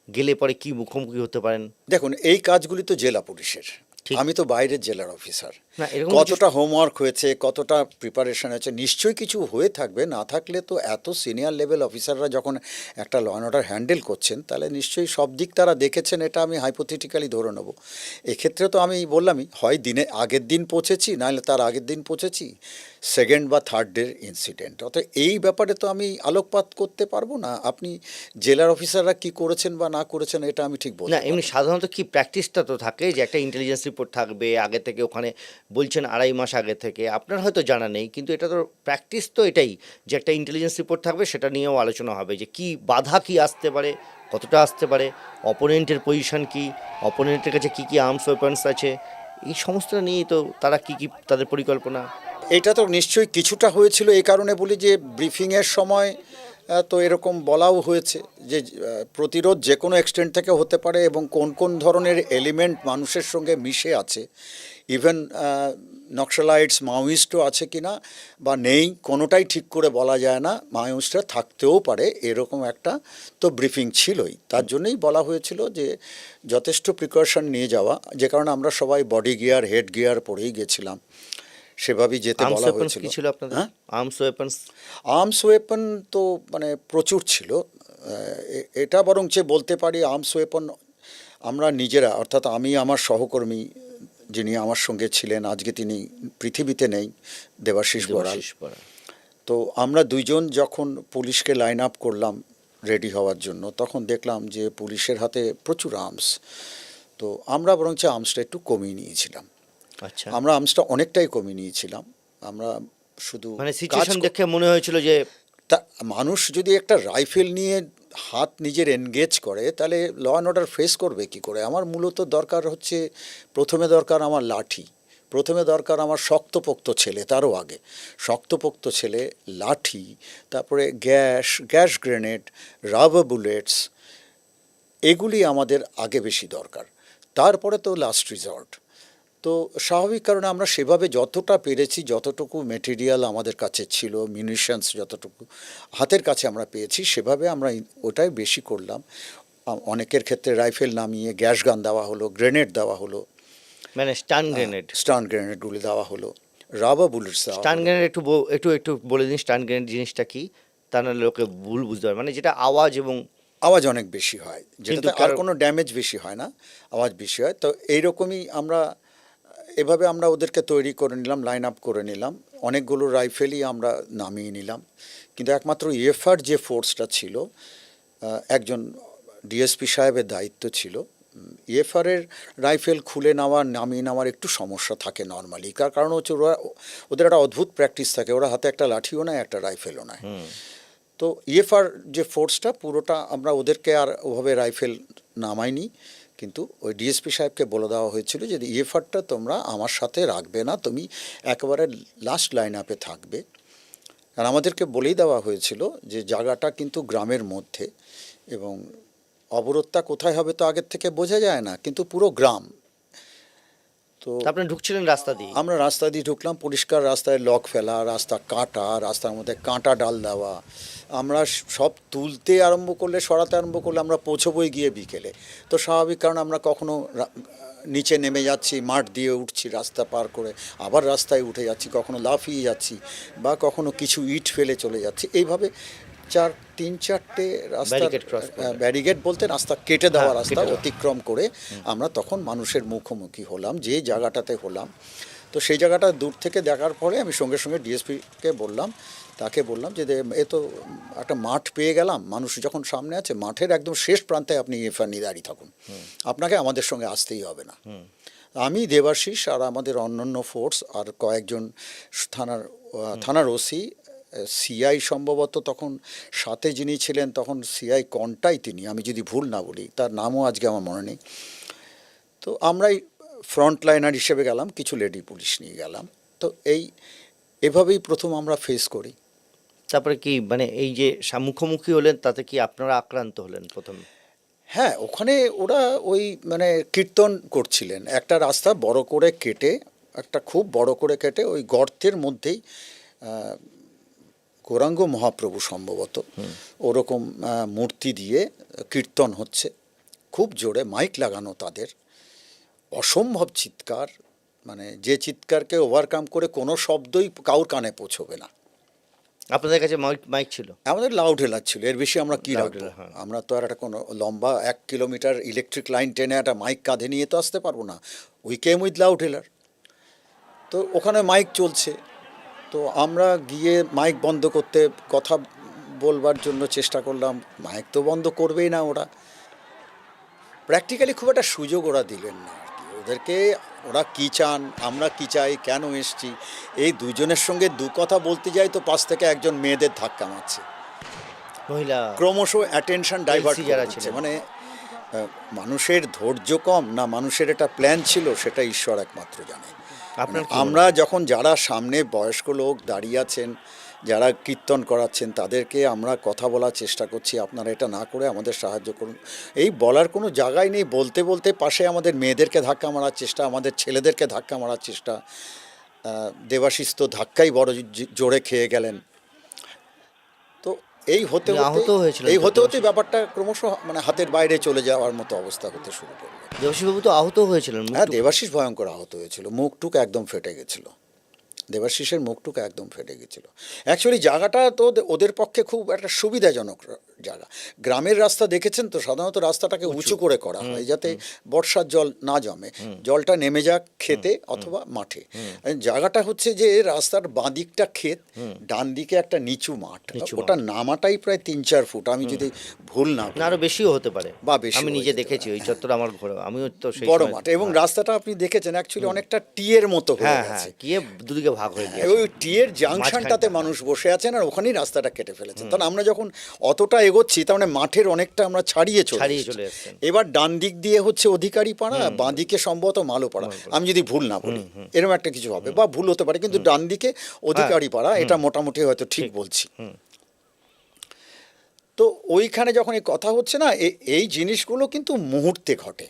গেলে পরে কি মুখোমুখি হতে পারেন? দেখুন, এই কাজগুলি তো জেলা পুলিশের, ঠিক। আমি তো বাইরের জেলার অফিসার। না, এরকম কতটা হোমওয়ার্ক হয়েছে, কতটা প্রিপারেশন হয়েছে, নিশ্চয়ই কিছু হয়ে থাকবে। না থাকলে তো এত সিনিয়র লেভেল অফিসাররা যখন একটা ল অ্যান্ড অর্ডার হ্যান্ডেল করছেন, তাহলে নিশ্চয়ই সব দিক তারা দেখেছেন, এটা আমি হাইপোথেটিক্যালি ধরে নেব। এক্ষেত্রে তো আমি বললামই, হয় আগের দিন পৌঁছেছি, নাহলে তার আগের দিন পৌঁছেছি, সেকেন্ড বা থার্ড ডের ইনসিডেন্ট। অর্থাৎ এই ব্যাপারে তো আমি আলোকপাত করতে পারবো না। আপনি জেলার অফিসাররা কি করেছেন বা না করেছেন এটা আমি ঠিক বলতে না, পারবো এমনি না। সাধারণত কি প্র্যাকটিসটা তো থাকে যে একটা ইন্টেলিজেন্স রিপোর্ট থাকবে আগে থেকে, ওখানে বলছেন 2.5 মাস আগে থেকে, আপনার হয়তো জানা নেই, কিন্তু এটা তো প্র্যাকটিস তো এটাই, যে একটা ইন্টেলিজেন্স রিপোর্ট থাকবে, সেটা নিয়েও আলোচনা হবে যে কি বাধা কি আসতে পারে, কতটা আসতে পারে, অপোনেন্টের পজিশন কি, অপোনেন্টের কাছে কী কী আর্মস ওয়েপন্স আছে, এই সমস্তটা নিয়েই তো তারা কী কী তাদের পরিকল্পনা। এটা তো নিশ্চয়ই কিছুটা হয়েছিল। এই কারণে বলি যে ব্রিফিংয়ের সময় তো এরকম বলাও হয়েছে যে প্রতিরোধ যে কোনো এক্সটেন্ট থেকে হতে পারে এবং কোন কোন ধরনের এলিমেন্ট মানুষের সঙ্গে মিশে আছে, ইভেন নক্সালাইটস মাওয়িস্টও আছে কি না বা নেই, কোনোটাই ঠিক করে বলা যায় না, মাওয়িস্টরা থাকতেও পারে, এরকম একটা তো ব্রিফিং ছিলই। তার জন্যই বলা হয়েছিল যে যথেষ্ট প্রিকশন নিয়ে যাওয়া, যে কারণে আমরা সবাই বডি গিয়ার হেড গিয়ার পরেই গেছিলাম, সেভাবেই যেতে আর্মস বলা ওয়েপন্স হয়েছিল। কি ছিল আপনাদের? হ্যাঁ, আর্মস ওয়েপন্স আর্মস ওয়েপন তো মানে প্রচুর ছিল। এটা বরঞ্চ বলতে পারি আর্মস ওয়েপন আমরা নিজেরা, অর্থাৎ আমি, আমার সহকর্মী যিনি আমার সঙ্গে ছিলেন, আজকে তিনি পৃথিবীতে নেই, দেবাশিস বড়াল। শেষ করা। তো আমরা দুইজন যখন পুলিশকে লাইন আপ করলাম রেডি হওয়ার জন্য, তখন দেখলাম যে পুলিশের হাতে প্রচুর আর্মস। তো আমরা বরঞ্চ আর্মসটা একটু কমিয়ে নিয়েছিলাম। আচ্ছা, আমরা আর্মসটা অনেকটাই কমিয়ে নিয়েছিলাম। আমরা শুধু মানে কাজ সিচুয়েশন দেখে মনে হয়েছিল যে তা মানুষ যদি একটা রাইফেল নিয়ে হাত নিজের এনগেজ করে, তাহলে ল অ্যান্ড অর্ডার ফেস করবে কি করে? আমার মূলত দরকার হচ্ছে, প্রথমে দরকার আমার লাঠি, প্রথমে দরকার আমার শক্তপোক্ত ছেলে, তারও আগে শক্তপোক্ত ছেলে, লাঠি, তারপরে গ্যাস গ্রেনেড, রাবার বুলেটস, এগুলি আমাদের আগে বেশি দরকার, তারপরে তো লাস্ট রিসর্ট। তো স্বাভাবিক কারণে আমরা সেভাবে যতটা পেরেছি, যতটুকু মেটেরিয়াল আমাদের কাছে ছিল, মিউনিশনস যতটুকু হাতের কাছে আমরা পেয়েছি, সেভাবে আমরা ওটাই বেশি করলাম। অনেকের ক্ষেত্রে রাইফেল নামিয়ে গ্যাস গান দেওয়া হলো, গ্রেনেড দেওয়া হলো, মানে স্টান গ্রেনেড। স্টান গ্রেনেডগুলি দেওয়া হলো, রাবার বুলেটস দেওয়া স্টান হলো। গ্রেনেড একটু বলে দিন স্টান গ্রেনেড জিনিসটা কি, তা নাহলে লোকে ভুল বুঝতে পারে, মানে যেটা আওয়াজ এবং আওয়াজ অনেক বেশি হয়, যেটাতে আর কারো- কোনো ড্যামেজ বেশি হয় না, আওয়াজ বেশি হয়। তো এইরকমই আমরা এভাবে আমরা ওদেরকে তৈরি করে নিলাম, লাইন আপ করে নিলাম, অনেকগুলো রাইফেলই আমরা নামিয়ে নিলাম। কিন্তু একমাত্র ইএফআর যে ফোর্সটা ছিল, একজন ডিএসপি সাহেবের দায়িত্ব ছিল। ইএফআরের রাইফেল খুলে নেওয়া, নামিয়ে নেওয়ার একটু সমস্যা থাকে নর্মালি, তার কারণ হচ্ছে ওদের একটা অদ্ভুত প্র্যাকটিস থাকে, ওরা হাতে একটা লাঠিও নেয়, একটা রাইফেলও নেয়। তো ইএফআর যে ফোর্সটা পুরোটা আমরা ওদেরকে আর ওভাবে রাইফেল নামাইনি, কিন্তু ওই ডিএসপি সাহেবকে বলে দেওয়া হয়েছিল যে ইএফআরটা তোমরা আমার সাথে রাখবে না, তুমি একেবারে লাস্ট লাইন আপে থাকবে। আর আমাদেরকে বলেই দেওয়া হয়েছিল যে জায়গাটা কিন্তু গ্রামের মধ্যে, এবং অবরোধটা কোথায় হবে তো আগের থেকে বোঝা যায় না, কিন্তু পুরো গ্রাম। তো আপনি ঢুকছিলেন রাস্তা দিয়ে? আমরা রাস্তা দিয়ে ঢুকলাম, পরিষ্কার রাস্তায় লক ফেলা, রাস্তা কাটা, রাস্তার মধ্যে কাঁটা ডাল দেওয়া। আমরা সব তুলতে আরম্ভ করলে, সরাতে আরম্ভ করলে আমরা পৌঁছবই গিয়ে বিকেলে। তো স্বাভাবিক কারণ আমরা কখনো নিচে নেমে যাচ্ছি, মাঠ দিয়ে উঠছি রাস্তা পার করে, আবার রাস্তায় উঠে যাচ্ছি, কখনো লাফিয়ে যাচ্ছি, বা কখনো কিছু ইট ফেলে চলে যাচ্ছি। এইভাবে তিন চারটে রাস্তা, Barricade cross করে। ব্যারিকেড বলতে রাস্তা কেটে দেওয়া, হ্যাঁ, রাস্তা কেটে দেওয়া। অতিক্রম করে আমরা তখন মানুষের মুখোমুখি হলাম, যে জায়গাটাতে হলাম। তো সেই জায়গাটা দূর থেকে দেখার পরে আমি সঙ্গে সঙ্গে ডিএসপিকে বললাম, তাকে বললাম যে এ তো একটা মাঠ পেয়ে গেলাম, মানুষ যখন সামনে আছে, মাঠের একদম শেষ প্রান্তে আপনি এফআর নিয়ে দাঁড়িয়ে থাকুন, আপনাকে আমাদের সঙ্গে আসতেই হবে না। আমি, দেবাশিস আর আমাদের অন্যান্য ফোর্স আর কয়েকজন থানার ওসি, সিআই সম্ভবত তখন সাথে যিনি ছিলেন, তখন সিআই কন্টাই তিনি, আমি যদি ভুল না বলি, তার নামও আজকে আমার মনে নেই। তো আমরাই ফ্রন্ট লাইনার হিসেবে গেলাম, কিছু লেডি পুলিশ নিয়ে গেলাম। তো এভাবেই প্রথম আমরা ফেস করি। তারপরে কি মানে এই যে মুখোমুখি হলেন, তাতে কি আপনারা আক্রান্ত হলেন প্রথম? হ্যাঁ, ওখানে ওরা ওই মানে কীর্তন করছিলেন, একটা রাস্তা বড় করে কেটে, একটা খুব বড় করে কেটে ওই গর্তের মধ্যেই গৌরাঙ্গ মহাপ্রভু সম্ভবত ওরকম মূর্তি দিয়ে কীর্তন হচ্ছে, খুব জোরে মাইক লাগানো, তাদের অসম্ভব চিৎকার, মানে যে চিৎকারকে ওভারকাম করে কোনো শব্দই কাউর কানে পৌঁছবে না। আপনাদের কাছে মাইক ছিল? আমাদের লাউড হেলার ছিল, এর বেশি আমরা কী Loud রাখবো? healer, হ্যাঁ। আমরা তো আর একটা কোনো লম্বা 1 কিলোমিটার ইলেকট্রিক লাইন টেনে একটা মাইক কাঁধে নিয়ে তো আসতে পারবো না। We came with loud hailer. তো ওখানে মাইক চলছে, তো আমরা গিয়ে মাইক বন্ধ করতে, কথা বলবার জন্য চেষ্টা করলাম, মাইক তো বন্ধ করবেই না ওরা। প্র্যাকটিক্যালি খুব একটা সুযোগ ওরা দিলেন না আর কি। ওদেরকে ওরা কী চান, আমরা কী চাই, কেন এসছি, এই দুজনের সঙ্গে দু কথা বলতে যাই তো পাশ থেকে একজন মেয়েদের ধাক্কা মারছে, মহিলা ক্রমশ অ্যাটেনশন ডাইভার্ট LC যারা করে দিচ্ছে। ছিলেন। মানে মানুষের ধৈর্য কম না মানুষের একটা প্ল্যান ছিল, সেটা ঈশ্বর একমাত্র জানে। আপনার মানে কি মনে আমরা যখন যারা সামনে বয়স্ক লোক দাঁড়িয়ে আছেন, যারা কীর্তন করাচ্ছেন তাদেরকে আমরা কথা বলার চেষ্টা করছি, আপনারা এটা না করে আমাদের সাহায্য করুন। এই বলার কোনো জায়গায় নেই, বলতে বলতে পাশে আমাদের মেয়েদেরকে ধাক্কা মারার চেষ্টা, আমাদের ছেলেদেরকে ধাক্কা মারার চেষ্টা। দেবাশিস তো ধাক্কাই বড় জোরে খেয়ে গেলেন। তো এই হতে আপনি আহত হয়েছিলেন এই তো, হতে হতে দেবাশিস? ব্যাপারটা ক্রমশ মানে হাতের বাইরে চলে যাওয়ার মতো অবস্থা হতে শুরু করলো। দেবাশিসবাবু তো আহত হয়েছিলেন, হ্যাঁ, দেবাশিস ভয়ঙ্কর আহত হয়েছিল, মুখটুক একদম ফেটে গেছিল, দেবাশিসের মুখটুক একদম ফেটে গেছিল। অ্যাকচুয়ালি জায়গাটা তো ওদের পক্ষে খুব একটা সুবিধাজনক জায়গা। গ্রামের রাস্তা দেখেছেন তো, সাধারণত রাস্তাটাকে উঁচু করে করা হয় যাতে বর্ষার জল না জমে, জলটা নেমে যাক খেতে অথবা মাঠে। জায়গাটা হচ্ছে যে রাস্তার বাঁ দিকটা ক্ষেত, ডান দিকে একটা নিচু মাঠ, ওটা নামাটাই প্রায় 3-4 ফুট, আমি যদি ভুল না না আরো বেশিও হতে পারে, বা বেশি আমি হয়ে নিজে যেতে দেখেছি পারে, ওই চত্বর আমার ঘোরা, আমিও তো সেই বড় সময়- মাঠ, এবং রাস্তাটা আপনি দেখেছেন অ্যাকচুয়ালি অনেকটা টিয়ের মতো হয়ে হ্যাঁ হ্যাঁ, গেছে। গিয়ে দুদিকে ভাগ হয়ে গিয়েছে। ওই টিয়ের জাংশনটাতে মাঝখানটা। মানুষ বসে আছেন আর ওখানেই রাস্তাটা কেটে ফেলেছেন। তখন আমরা যখন অতটা এগোচ্ছি তার মানে মাঠের অনেকটা আমরা ছাড়িয়ে ছাড়িয়ে এসেছি। চলে এসেছেন। এবার ডান দিক দিয়ে হচ্ছে অধিকারী পাড়া, বাঁ দিকে সম্ভবত মালোপাড়া, আমি যদি ভুল না বলি, এরকম একটা কিছু হবে বা ভুল হতে পারে, কিন্তু ডান দিকে অধিকারী পাড়া, এটা মোটামুটি হয়তো ঠিক বলছি। তো ওইখানে যখন এই কথা হচ্ছে না, এই জিনিসগুলো কিন্তু মুহূর্তে ঘটে।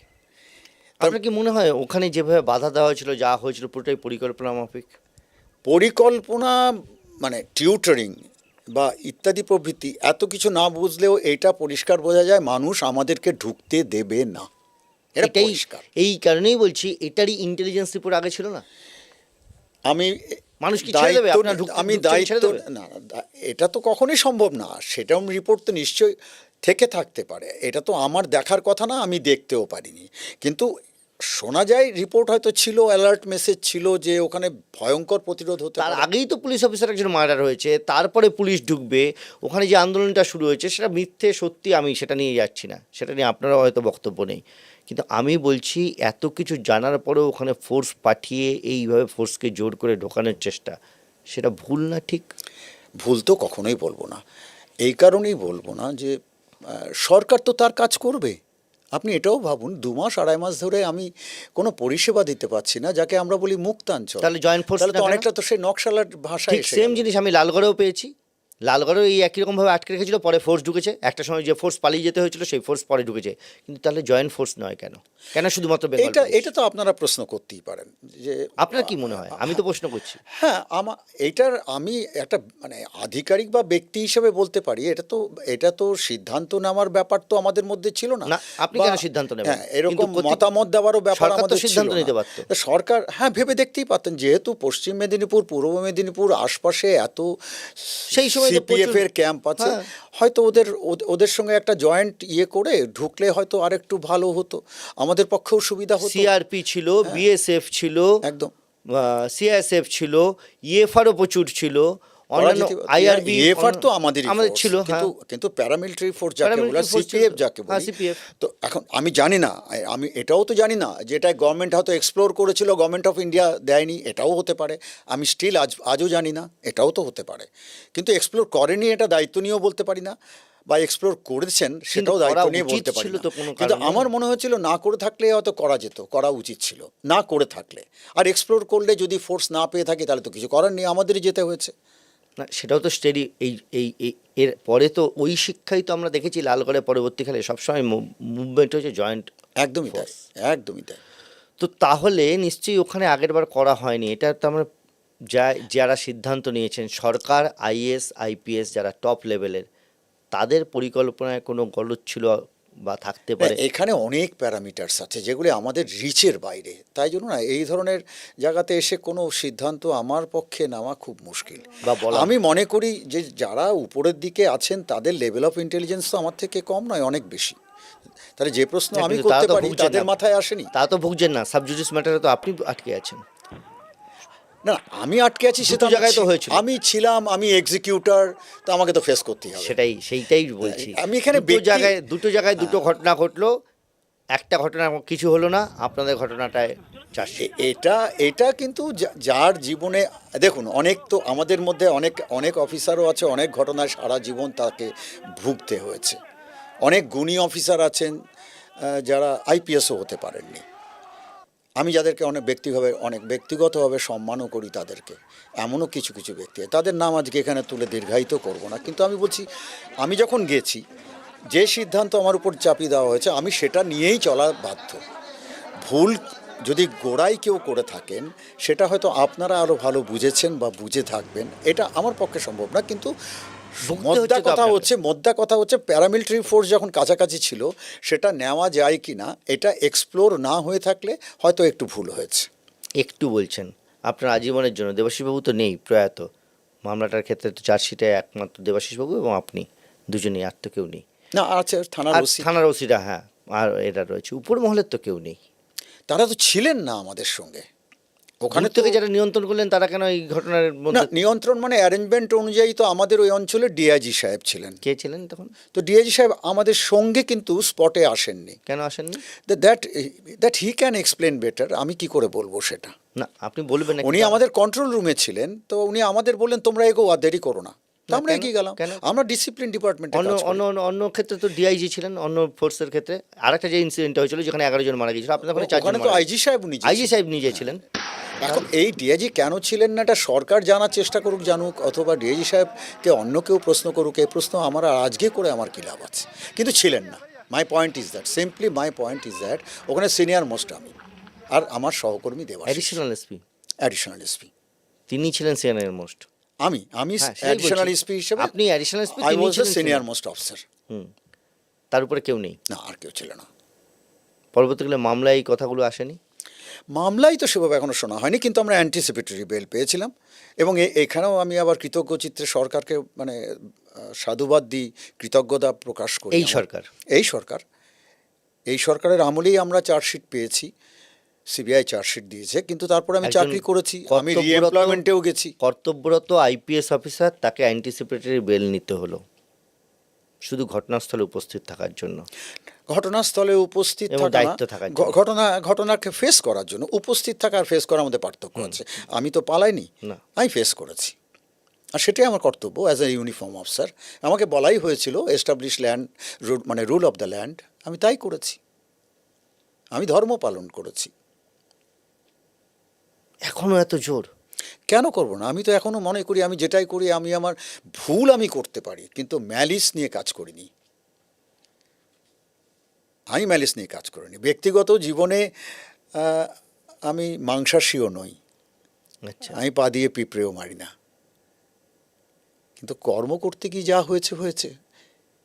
আপনার কি মনে হয় ওখানে যেভাবে বাধা দেওয়া হয়েছিল, যা হয়েছিল পুরোটাই পরিকল্পনা মাফিক? পরিকল্পনা মানে টিউটারিং বা ইত্যাদি প্রভৃতি এত কিছু না বুঝলেও এটা পরিষ্কার বোঝা যায় মানুষ আমাদেরকে ঢুকতে দেবে না, এটা এটাই, পরিষ্কার। এই কারণেই বলছি এটারই ইন্টেলিজেন্স রিপোর্ট আগে ছিল না। আমি মানুষ কি ছেড়ে দেবে? দায়িত্ব আপনার ঢুকতে- আমি ঢুকছেন, দায়িত্ব ছেড়ে দেবে? না, এটা তো কখনোই সম্ভব না, সেরকম রিপোর্ট তো নিশ্চয়ই থেকে থাকতে পারে, এটা তো আমার দেখার কথা না, আমি দেখতেও পারিনি। কিন্তু শোনা যায় রিপোর্ট হয়তো ছিল, অ্যালার্ট মেসেজ ছিল যে ওখানে ভয়ঙ্কর প্রতিরোধ হতে তার পারে। আগেই তো পুলিশ অফিসার একজন মার্ডার হয়েছে, তারপরে পুলিশ ঢুকবে, ওখানে যে আন্দোলনটা শুরু হয়েছে সেটা মিথ্যে সত্যি আমি সেটা নিয়ে যাচ্ছি না, সেটা নিয়ে আপনারা হয়তো বক্তব্য নেই, কিন্তু আমি বলছি এত কিছু জানার পরেও ওখানে ফোর্স পাঠিয়ে এইভাবে ফোর্সকে জোর করে ঢোকানোর চেষ্টা, সেটা ভুল না ঠিক? ভুল তো কখনোই বলবো না, এই কারণেই বলবো না যে সরকার তো তার কাজ করবে। আপনি এটাও ভাবুন, 2-2.5 মাস ধরে আমি কোনো পরিষেবা দিতে পারছি না, যাকে আমরা বলি মুক্তাঞ্চল। তাহলে joint force তাহলে না তো কেন? অনেকটা তো সেই নকশালার ভাষা ঠিক এসে সেম গেল। জিনিস আমি লালগড়েও পেয়েছি, লালগড়েও এই একই রকমভাবে আটকে রেখেছিল, পরে ফোর্স ঢুকেছে, একটা সময় যে ফোর্স পালিয়ে যেতে হয়েছিল সেই ফোর্স পরে ঢুকেছে, কিন্তু তাহলে জয়েন্ট ফোর্স নয় কেন? কেন শুধুমাত্র বেঙ্গল এটা পুলিশ? এটা তো আপনারা প্রশ্ন করতেই পারেন যে আপনার কি মনে হয়? আমি তো প্রশ্ন করছি। হ্যাঁ, এইটার আমি একটা মানে আধিকারিক বা ব্যক্তি হিসেবে বলতে পারি, এটা তো সিদ্ধান্ত নেওয়ার ব্যাপার তো আমাদের মধ্যে ছিল না। না, আপনি বা- কেন সিদ্ধান্ত নেবেন? হ্যাঁ, এরকম কিন্তু মতামত দেওয়ারও ব্যাপার সরকার তো আমাদের ছিল সিদ্ধান্ত না। নিতে পারতো। সরকার হ্যাঁ ভেবে দেখতেই পারতেন, যেহেতু পশ্চিম মেদিনীপুর, পূর্ব মেদিনীপুর আশপাশে এত সেই সময় তো সিপিএফ এর প্রচুর- ক্যাম্প আছে, হ্যাঁ। হয়তো ওদের সঙ্গে একটা জয়েন্ট করে ঢুকলে হয়তো আরেকটু ভালো হতো, আমাদের পক্ষেও সুবিধা হতো। সিআরপি ছিল, বিএসএফ ছিল, একদম সিআইএসএফ ছিল, ইএফআরও প্রচুর ছিল, অন্যান্য আইআরবি ইএফআর তো আমাদের ছিল, হ্যাঁ। কিন্তু প্যারামিলিটারি ফোর্স যাকে বলে, Paramilitary force ছিল। সিপিএফ যাকে হ্যাঁ, বলি। CPF তো এখন আমি জানি না, আমি এটাও তো জানি না যেটা গভর্নমেন্ট হয়তো এক্সপ্লোর করেছিল, গভর্নমেন্ট অফ ইন্ডিয়া দেয়নি, এটাও হতে পারে। আমি স্টিল আজও জানি না, এটাও তো হতে পারে। কিন্তু এক্সপ্লোর করেনি এটা দায়িত্ব নিয়েও বলতে পারি না, বা এক্সপ্লোর করেছেন সেটাও করা দায়িত্ব নিয়ে উচিত বলতে পারি ছিল না। তো কোনো কিন্তু কারণে। আমার মনে হয়েছিল না করে থাকলে হয়তো করা যেত, করা উচিত ছিল না করে থাকলে। আর এক্সপ্লোর করলে যদি ফোর্স না পেয়ে থাকি তাহলে তো কিছু করার নেই, আমাদেরই যেতে হয়েছে। না, সেটাও তো স্টেডি, এর পরে তো ওই শিক্ষাই তো আমরা দেখেছি লালগড়ে পরবর্তীকালে সবসময় মুভমেন্ট হয়েছে জয়েন্ট। একদমই তাই, একদমই তাই। তো তাহলে নিশ্চয়ই ওখানে আগেরবার করা হয়নি, এটা তো আমরা যারা সিদ্ধান্ত নিয়েছেন সরকার, আইএস আইপিএস যারা টপ লেভেলের, তাদের পরিকল্পনায় কোনো গলদ ছিল বা থাকতে পারে? এখানে অনেক প্যারামিটার্স আছে যেগুলি আমাদের রিচের বাইরে, তাই জন্য না এই ধরনের জায়গাতে এসে কোনো সিদ্ধান্ত আমার পক্ষে নেওয়া খুব মুশকিল। বা বলা- আমি মনে করি যে যারা উপরের দিকে আছেন তাদের লেভেল অফ ইন্টেলিজেন্স তো আমার থেকে কম নয়, অনেক বেশি। তাহলে যে প্রশ্ন আমি কিন্তু তারা করতে তো পারি ভুগছেন তাদের না। মাথায় আসেনি। তা তো ভুগছেন না, সাবজুডিস ম্যাটারে তো আপনি আটকে আছেন। না, আমি আটকে আছি দুটো জায়গায় তো হয়েছিল। আমি ছিলাম, আমি এক্সিকিউটর, তো আমাকে তো ফেস করতেই হবে। সেইটাই বলছি। আমি এখানে দুটো জায়গায় দুটো ঘটনা ঘটলো, একটা ঘটনা কিছু হলো না, আপনাদের ঘটনাটায় চারশো। এটা কিন্তু যার জীবনে দেখুন, অনেক তো আমাদের মধ্যে অনেক অফিসারও আছে, অনেক ঘটনায় সারা জীবন তাকে ভুগতে হয়েছে। অনেক গুণী অফিসার আছেন যারা আইপিএসও হতে পারেননি। আমি যাদেরকে অনেক ব্যক্তিগতভাবে সম্মানও করি তাদেরকে, এমনও কিছু কিছু ব্যক্তি আছে, তাদের নাম আজকে এখানে তুলে দীর্ঘায়িত করব না, কিন্তু আমি বলছি আমি যখন গেছি যে সিদ্ধান্ত আমার উপর চাপিয়ে দেওয়া হয়েছে আমি সেটা নিয়েই চলা বাধ্য। ভুল যদি গোড়ায় কেউ করে থাকেন সেটা হয়তো আপনারা আরও ভালো বুঝেছেন বা বুঝে থাকবেন, এটা আমার পক্ষে সম্ভব না, কিন্তু ভুগতে হচ্ছে তো মোদ্দা কথা হচ্ছে প্যারামিলিটারি ফোর্স যখন কাছাকাছি ছিল সেটা নেওয়া যায় কি না এটা এক্সপ্লোর না হয়ে থাকলে হয়তো একটু ভুল হয়েছে। একটু বলছেন আপনার আজীবনের জন্য, দেবাশিসবাবু তো নেই, প্রয়াত। মামলাটার ক্ষেত্রে তো চার্জশিটে একমাত্র দেবাশিসবাবু এবং আপনি দুজনেই, আর তো কেউ নেই। না আছে থানার আর ওসি, থানার ওসিরা, হ্যাঁ, আর এরা রয়েছে, উপর মহলের তো কেউ নেই। তারা তো ছিলেন না আমাদের সঙ্গে ওখানে, ওখানে থেকে যারা নিয়ন্ত্রণ করলেন তারা কেন এই ঘটনার না মধ্যে? নিয়ন্ত্রণ মানে অ্যারেঞ্জমেন্ট অনুযায়ী তো আমাদের ওই অঞ্চলে ডিআইজি সাহেব ছিলেন, কে ছিলেন তখন? তো ডিআইজি সাহেব আমাদের সঙ্গে কিন্তু স্পটে আসেননি। কেন আসেননি? That he can explain better, আমি কি করে বলবো সেটা। না, আপনি বলবেন না। উনি আমাদের কন্ট্রোল রুমে ছিলেন, তো উনি আমাদের বললেন তোমরা এগো আর দেরি করো না, তো না, আমরা কেন? এগিয়ে গেলাম। কেন? আমরা ডিসিপ্লিন ডিপার্টমেন্টে অন্য কাজ করি। অন্য অন্য- অন্য ক্ষেত্রে তো ডিআইজি ছিলেন, অন্য ফোর্সের ক্ষেত্রে আরেকটা যে ইনসিডেন্ট হয়েছিল যেখানে 11 জন মারা গিয়েছিল, আপনাদের ওখানে 4 জন ওখানে তো মারা গিয়েছিল। আইজি সাহেব নিজে আইজি সাহেব নিজে ছিলেন। এখন এই ডিআইজি কেন ছিলেন না এটা সরকার জানার চেষ্টা করুক, জানুক, অথবা ডিআইজি সাহেবকে অন্য কেউ প্রশ্ন করুক, এই প্রশ্ন আমার আর আজকে করে আমার কী লাভ আছে, কিন্তু ছিলেন না। My point is that, simply my point is that ওখানে সিনিয়র মোস্ট আমি আর আমার সহকর্মী Debashis, additional SP, additional SP. তিনি ছিলেন সিনিয়র মোস্ট। আমি হ্যাঁ, সেটাই অ্যাডিশনাল বলছি। এসপি হিসেবে, আপনি অ্যাডিশনাল এসপি, আই তিনি ওয়াজ দ্য ছিলেন সিনিয়র senior। Most officer. হুম, তার উপরে কেউ নেই। না আর কেউ ছিল না। পরবর্তীকালে মামলায় এই কথাগুলো আসেনি। মামলায় তো সেভাবে এখনো শোনা হয়নি, কিন্তু আমরা অ্যান্টিসিপেটরি বেল পেয়েছিলাম, এবং এখানেও আমি আবার কৃতজ্ঞ চিত্রে সরকারকে মানে সাধুবাদ দিই, কৃতজ্ঞতা প্রকাশ করি। এই সরকার, এই সরকারের আমলেই আমরা চার্জশিট পেয়েছি, সিবিআই চার্জশিট দিয়েছে, কিন্তু তারপরে আমি একজন চাকরি করেছি, আমি কর্তব্যরত- রিএমপ্লয়মেন্টেও গেছি। কর্তব্যরত আইপিএস অফিসার, তাকে অ্যান্টিসিপেটরি বেল নিতে হলো শুধু ঘটনাস্থলে উপস্থিত থাকার জন্য ঘটনাস্থলে উপস্থিত এবং থাকা না, দায়িত্ব থাকার জন্য। ঘটনাকে ফেস করার জন্য। উপস্থিত থাকা আর ফেস করার মধ্যে পার্থক্য আছে। আমি তো পালাইনি, না। আমি ফেস করেছি, আর সেটাই আমার কর্তব্য অ্যাজ এ ইউনিফর্ম অফিসার। আমাকে বলাই হয়েছিল এস্টাবলিশ ল্যান্ড, মানে রুল অফ দ্য ল্যান্ড, আমি তাই করেছি, আমি ধর্ম পালন করেছি। এখনো এত জোর কেন করব না? আমি তো এখনও মনে করি আমি যেটাই করি আমি আমার ভুল আমি করতে পারি, কিন্তু ম্যালিস নিয়ে কাজ করিনি। আমি ম্যালিস নিয়ে কাজ করিনি। ব্যক্তিগত জীবনে আমি মাংসাশীও নই, আচ্ছা, আমি পা দিয়ে পিঁপড়েও মারি না, কিন্তু কর্ম করতে গিয়ে যা হয়েছে হয়েছে।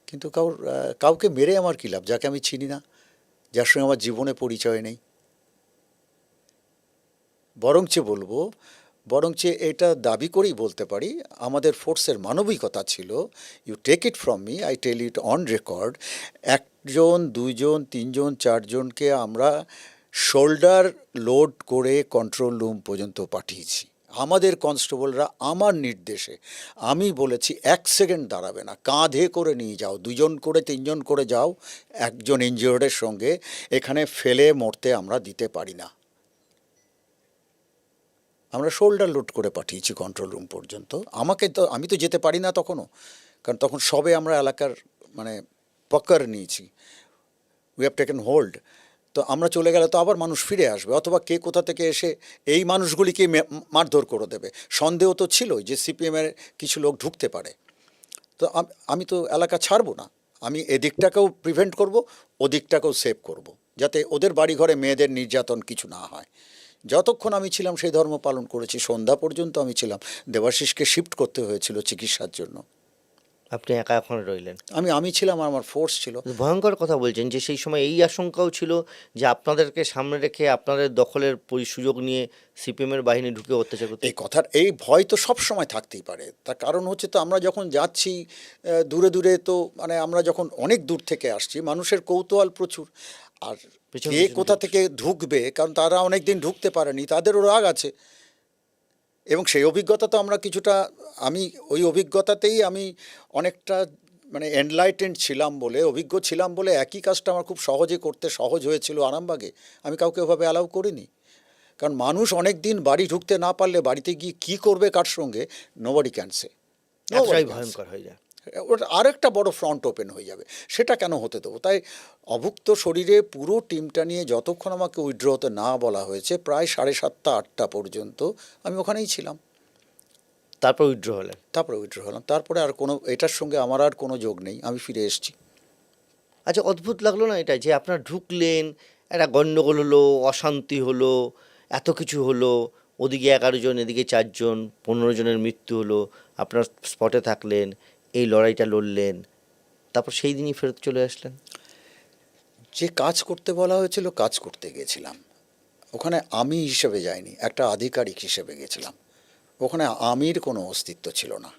কিন্তু কাউকে মেরে আমার কী লাভ, যাকে আমি চিনি না, যার সঙ্গে আমার জীবনে পরিচয় নেই। বরঞ্চ এটা দাবি করেই বলতে পারি আমাদের ফোর্সের মানবিকতা ছিল। You take it from me, I tell it on record. 1 জন 2 জন 3 জন 4 জনকে আমরা শোল্ডার লোড করে কন্ট্রোল রুম পর্যন্ত পাঠিয়েছি। আমাদের কনস্টেবলরা আমার নির্দেশে, আমি বলেছি 1 সেকেন্ড দাঁড়াবে না, কাঁধে করে নিয়ে যাও, 2 জন করে 3 জন করে যাও, একজন ইনজিওর্ডের সঙ্গে, এখানে ফেলে মরতে আমরা দিতে পারি না। আমরা শোল্ডার লোড করে পাঠিয়েছি কন্ট্রোল রুম পর্যন্ত। আমি তো যেতে পারি না তখনও, কারণ তখন সবে আমরা এলাকার মানে পক্কর নিয়েছি, উই হ্যাভ টেকেন হোল্ড। তো আমরা চলে গেলে তো আবার মানুষ ফিরে আসবে, অথবা কে কোথা থেকে এসে এই মানুষগুলিকে মারধর করে দেবে। সন্দেহ তো ছিল যে সিপিএমের কিছু লোক ঢুকতে পারে। তো আমি তো এলাকা ছাড়বো না, আমি এদিকটাকেও প্রিভেন্ট করব, ওদিকটাকেও সেভ করব, যাতে ওদের বাড়িঘরে মেয়েদের নির্যাতন কিছু না হয়। যতক্ষণ আমি ছিলাম সেই ধর্ম পালন করেছি, সন্ধ্যা পর্যন্ত আমি ছিলাম। দেবাশিসকে শিফট করতে হয়েছিল চিকিৎসার জন্য। আপনি একা এখন রইলেন। আমি ছিলাম, আর আমার ফোর্স ছিল। ভয়ঙ্কর কথা বলছেন যে সেই সময় এই আশঙ্কাও ছিল যে আপনাদেরকে সামনে রেখে আপনাদের দখলের সুযোগ নিয়ে সিপিএমের বাহিনী ঢুকে অত্যাচার করতে। এই ভয় তো সব সময় থাকতেই পারে। তার কারণ হচ্ছে তো আমরা যখন যাচ্ছি দূরে দূরে, তো মানে আমরা যখন অনেক দূর থেকে আসছি, মানুষের কৌতূহল প্রচুর। আর পেছন কে পেছন কোথা থেকে ঢুকবে, কারণ তারা অনেক দিন ঢুকতে পারেনি, তাদেরও রাগ আছে। এবং সেই অভিজ্ঞতা তো আমরা কিছুটা, আমি ওই অভিজ্ঞতাতেই আমি অনেকটা মানে এনলাইটেন্ড ছিলাম বলে, অভিজ্ঞ ছিলাম বলে একই কাজটা আমার খুব সহজে করতে সহজ হয়েছিল আরামবাগে। আমি কাউকে ওভাবে অ্যালাউ করিনি, কারণ মানুষ অনেক দিন বাড়ি ঢুকতে না পারলে বাড়িতে গিয়ে কী করবে কার সঙ্গে, নোবডি ক্যান সে। এতটাই ভয়ঙ্কর হয়ে যায়। ওটা আরেকটা বড় ফ্রন্ট ওপেন হয়ে যাবে। সেটা কেন হতে দেবো? তাই অভুক্ত শরীরে পুরো টিমটা নিয়ে যতক্ষণ আমাকে উইথড্র হতে না বলা হয়েছে, প্রায় 7:30 8টা পর্যন্ত আমি ওখানেই ছিলাম। তারপর উইথড্র হলেন। তারপরে উইথড্র হলাম। তারপরে আর কোনো, এটার সঙ্গে আমার আর কোনো যোগ নেই, আমি ফিরে এসেছি। আচ্ছা, অদ্ভুত লাগলো না এটা, যে আপনারা ঢুকলেন, একটা গণ্ডগোল হলো, অশান্তি হলো, এত কিছু হলো, ওদিকে 11 জন, এদিকে 4 জন, 15 জনের মৃত্যু হলো, আপনার স্পটে থাকলেন, এই লড়াইটা লড়লেন, তারপর সেই দিনই ফেরত চলে আসলেন। যে কাজ করতে বলা হয়েছিল কাজ করতে গেছিলাম। ওখানে আমি হিসেবে যাইনি, একটা আধিকারিক হিসেবে গেছিলাম। ওখানে আমির কোনো অস্তিত্ব ছিল না।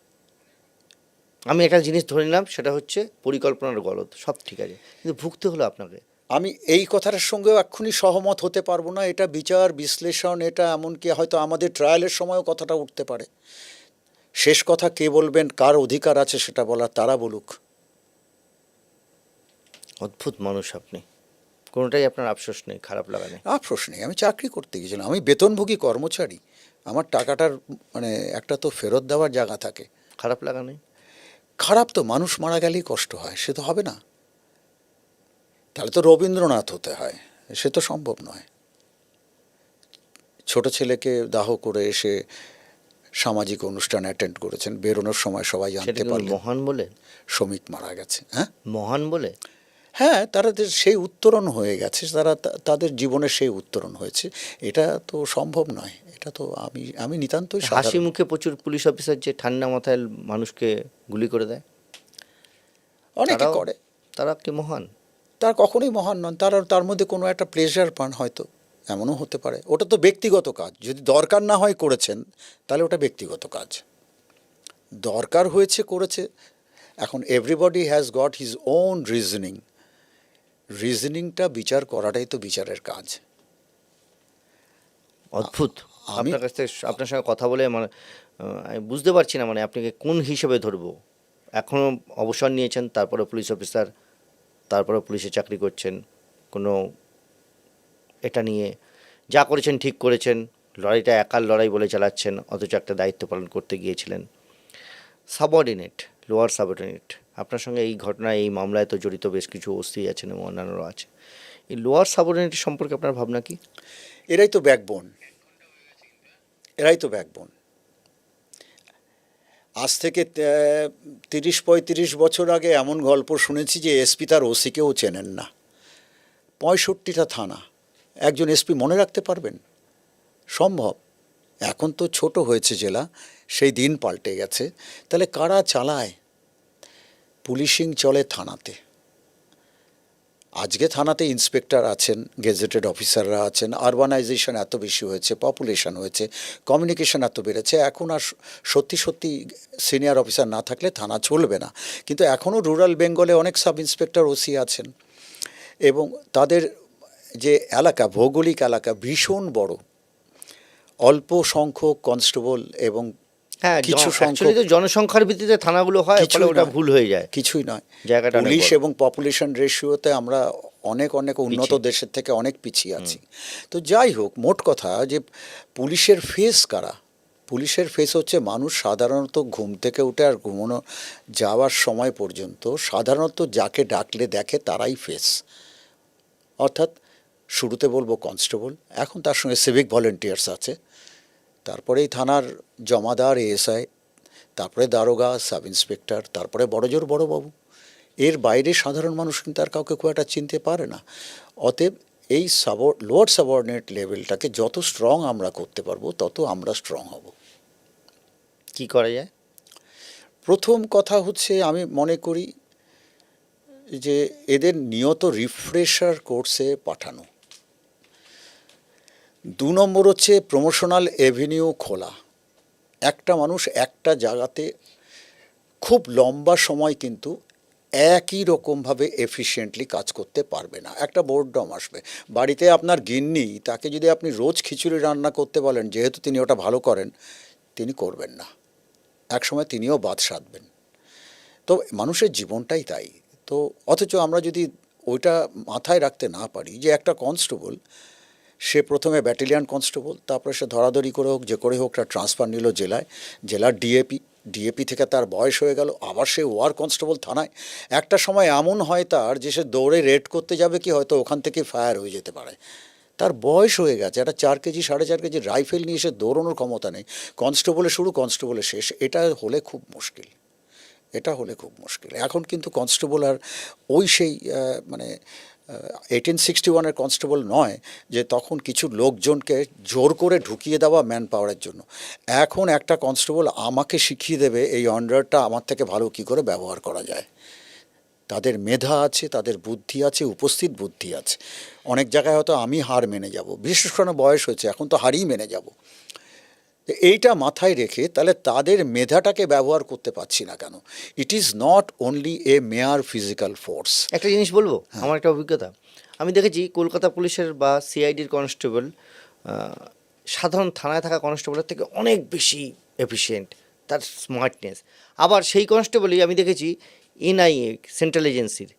আমি একটা জিনিস ধরে নিলাম, সেটা হচ্ছে পরিকল্পনার গলদ, সব ঠিক আছে, কিন্তু ভুগতে হলো আপনাকে। আমি এই কথাটার সঙ্গেও এক্ষুনি সহমত হতে পারবো না। এটা বিচার বিশ্লেষণ, এটা এমনকি হয়তো আমাদের ট্রায়ালের সময়ও কথাটা উঠতে পারে। শেষ কথা কে বলবেন, কার অধিকার আছে সেটা বলার, তারা বলুক। অদ্ভুত মানুষ আপনি, কোনোটাই আপনার আফসোস নেই, খারাপ লাগা নেই। আফসোস নেই, আমি চাকরি করতে গেছিলাম, আমি বেতনভোগী কর্মচারী। আমার টাকাটার মানে একটা তো ফেরত দেওয়ার জায়গা থাকে। খারাপ লাগা নেই। খারাপ তো, মানুষ মারা গেলেই কষ্ট হয়, সে তো হবে না। তাহলে তো রবীন্দ্রনাথ হতে হয়, সে তো সম্ভব নয়। ছোট ছেলেকে দাহ করে এসে সামাজিক অনুষ্ঠান অ্যাটেন্ড করেছেন, বেরোনোর সময় সবাই সেটা জানতে কি পারলেন মহান বলে? শ্রমিক মারা গেছে। হ্যাঁ, মহান বলে? হ্যাঁ, তাদের সেই উত্তরণ হয়ে গেছে, তারা তাদের জীবনে সেই উত্তরণ হয়েছে। এটা তো সম্ভব নয়, এটা তো আমি নিতান্তই হাসি সাধারণ। মুখে প্রচুর পুলিশ অফিসার যে ঠান্ডা মাথায় মানুষকে গুলি করে দেয়, অনেকে তারাও, করে। তারা কি মহান? তার কখনোই মহান নন, তারা তার মধ্যে কোনো একটা প্লেজার পান হয়তো, এমনও হতে পারে। ওটা তো ব্যক্তিগত কাজ, যদি দরকার না হয় করেছেন তাহলে ওটা ব্যক্তিগত কাজ। দরকার হয়েছে করেছে। এখন everybody has got his own reasoning. রিজনিংটা বিচার করাটাই তো বিচারের কাজ। অদ্ভুত। আমি আপনার কাছ থেকে, আপনার সঙ্গে কথা বলে মানে আমি বুঝতে পারছি না, মানে আপনাকে কোন হিসেবে ধরবো। এখনও অবসর নিয়েছেন, তারপরে পুলিশ অফিসার, তারপরে পুলিশে চাকরি করছেন, কোনো এটা নিয়ে যা করেছেন ঠিক করেছেন, লড়াইটা একার লড়াই বলে চালাচ্ছেন, অথচ একটা দায়িত্ব পালন করতে গিয়েছিলেন। সাবঅর্ডিনেট, লোয়ার সাবঅর্ডিনেট, আপনার সঙ্গে এই ঘটনায়, এই মামলায় তো জড়িত বেশ কিছু ওসি আছেন এবং অন্যান্যরা আছে। এই লোয়ার সাবঅর্ডিনেট সম্পর্কে আপনার ভাবনা কি? এরাই তো ব্যাকবোন, এরাই তো ব্যাকবোন। আজ থেকে 30-35 বছর আগে এমন গল্প শুনেছি যে এসপি তার ওসিকেও চেনেন না। 65টা থানা, একজন এসপি মনে রাখতে পারবেন? সম্ভব? এখন তো ছোট হয়েছে জেলা, সেই দিন পাল্টে গেছে। তাহলে কারা চালায়? পুলিশিং চলে থানাতে। আজকে থানাতে ইন্সপেক্টর আছেন, গেজেটেড অফিসাররা আছেন, আরবানাইজেশন এত বেশি হয়েছে, পপুলেশন হয়েছে, কমিউনিকেশন এত বেড়েছে, এখন আর সত্যি সত্যি সিনিয়র অফিসার না থাকলে থানা চলবে না। কিন্তু এখনও রুরাল বেঙ্গলে অনেক সাব ইন্সপেক্টর ওসি আছেন, এবং তাদের যে এলাকা, ভৌগোলিক এলাকা ভীষণ বড়। অল্প সংখ্যক কনস্টেবল এবং হ্যাঁ, কিছু অ্যাকচুয়ালি তো সংখ্যক, জনসংখ্যার ভিত্তিতে থানাগুলো হয়, ফলে ওটা ভুল হয়ে যায়। কিছুই নয়। জায়গাটা অনেক পুলিশ বড়। এবং পপুলেশন রেশিওতে আমরা অনেক অনেক উন্নত পিছিয়ে। দেশের থেকে অনেক পিছিয়ে আছি। তো যাই হোক, মোট কথা যে পুলিশের ফেস কারা? পুলিশের ফেস হচ্ছে মানুষ সাধারণত ঘুম থেকে উঠে আর ঘুমানো যাওয়ার সময় পর্যন্ত সাধারণত যাকে ডাকলে দেখে তারাই ফেস। অর্থাৎ শুরুতে বলবো কনস্টেবল, এখন তার সঙ্গে সিভিক ভলেন্টিয়ার্স আছে, তারপরেই থানার জমাদার এএসআই, তারপরে দারোগা, সাব ইন্সপেক্টর, তারপরে বড়জোর বড়বাবু। এর বাইরে সাধারণ মানুষ কিন্তু আর কাউকে খুব একটা চিনতে পারে না। অতএব এই লোয়ার সাবঅর্ডিনেট লেভেলটাকে যত স্ট্রং আমরা করতে পারবো তত আমরা স্ট্রং হব। কি করা যায়? প্রথম কথা হচ্ছে, আমি মনে করি যে এদের নিয়ত রিফ্রেশার কোর্সে পাঠানো। 2 নম্বর হচ্ছে প্রমোশনাল এভিনিউ খোলা। একটা মানুষ একটা জায়গাতে খুব লম্বা সময় কিন্তু একই রকমভাবে এফিশিয়েন্টলি কাজ করতে পারবে না, একটা বোরডম আসবে। বাড়িতে আপনার গিন্নি, তাকে যদি আপনি রোজ খিচুড়ি রান্না করতে বলেন, যেহেতু তিনি ওটা ভালো করেন, তিনি করবেন না, একসময় তিনিও বাদ সাধবেন। তো মানুষের জীবনটাই তাই। তো অথচ আমরা যদি ওইটা মাথায় রাখতে না পারি যে একটা কনস্টেবল, সে প্রথমে ব্যাটালিয়ান কনস্টেবল, তারপরে সে ধরাধরি করে হোক, যে করে হোক, তার ট্রান্সফার নিল জেলায়, জেলার ডিএপি, ডিএপি থেকে তার বয়স হয়ে গেল, আবার সে ওয়ার কনস্টেবল থানায়। একটা সময় এমন হয় তার যে সে দৌড়ে রেড করতে যাবে কি হয়তো ওখান থেকে ফায়ার হয়ে যেতে পারে। তার বয়স হয়ে গেছে, একটা 4 কেজি 4.5 কেজি রাইফেল নিয়ে সে দৌড়ানোর ক্ষমতা নেই। কনস্টেবলে শুরু, কনস্টেবলে শেষ। এটা হলে খুব মুশকিল, এটা হলে খুব মুশকিল। এখন কিন্তু কনস্টেবল আর ওই সেই মানে 1861-এর কনস্টেবল নয় যে তখন কিছু লোকজনকে জোর করে ঢুকিয়ে দেওয়া ম্যান পাওয়ারের জন্য। এখন একটা কনস্টেবল আমাকে শিখিয়ে দেবে এই অন্ডারটা আমার থেকে ভালো কী করে ব্যবহার করা যায়। তাদের মেধা আছে, তাদের বুদ্ধি আছে, উপস্থিত বুদ্ধি আছে। অনেক জায়গায় হয়তো আমি হার মেনে যাব, বিশেষ করে বয়স হয়েছে, এখন তো হারই মেনে যাব। এইটা মাথায় রেখে তাহলে তাদের মেধাটাকে ব্যবহার করতে পারছি না কেন? It is not only a mere physical force. একটা জিনিস বলবো, আমার একটা অভিজ্ঞতা, আমি দেখেছি কলকাতা পুলিশের বা সিআইডির কনস্টেবল সাধারণ থানায় থাকা কনস্টেবলের থেকে অনেক বেশি এফিশিয়েন্ট, তার স্মার্টনেস। আবার সেই কনস্টেবলই আমি দেখেছি এনআইএ সেন্ট্রাল এজেন্সির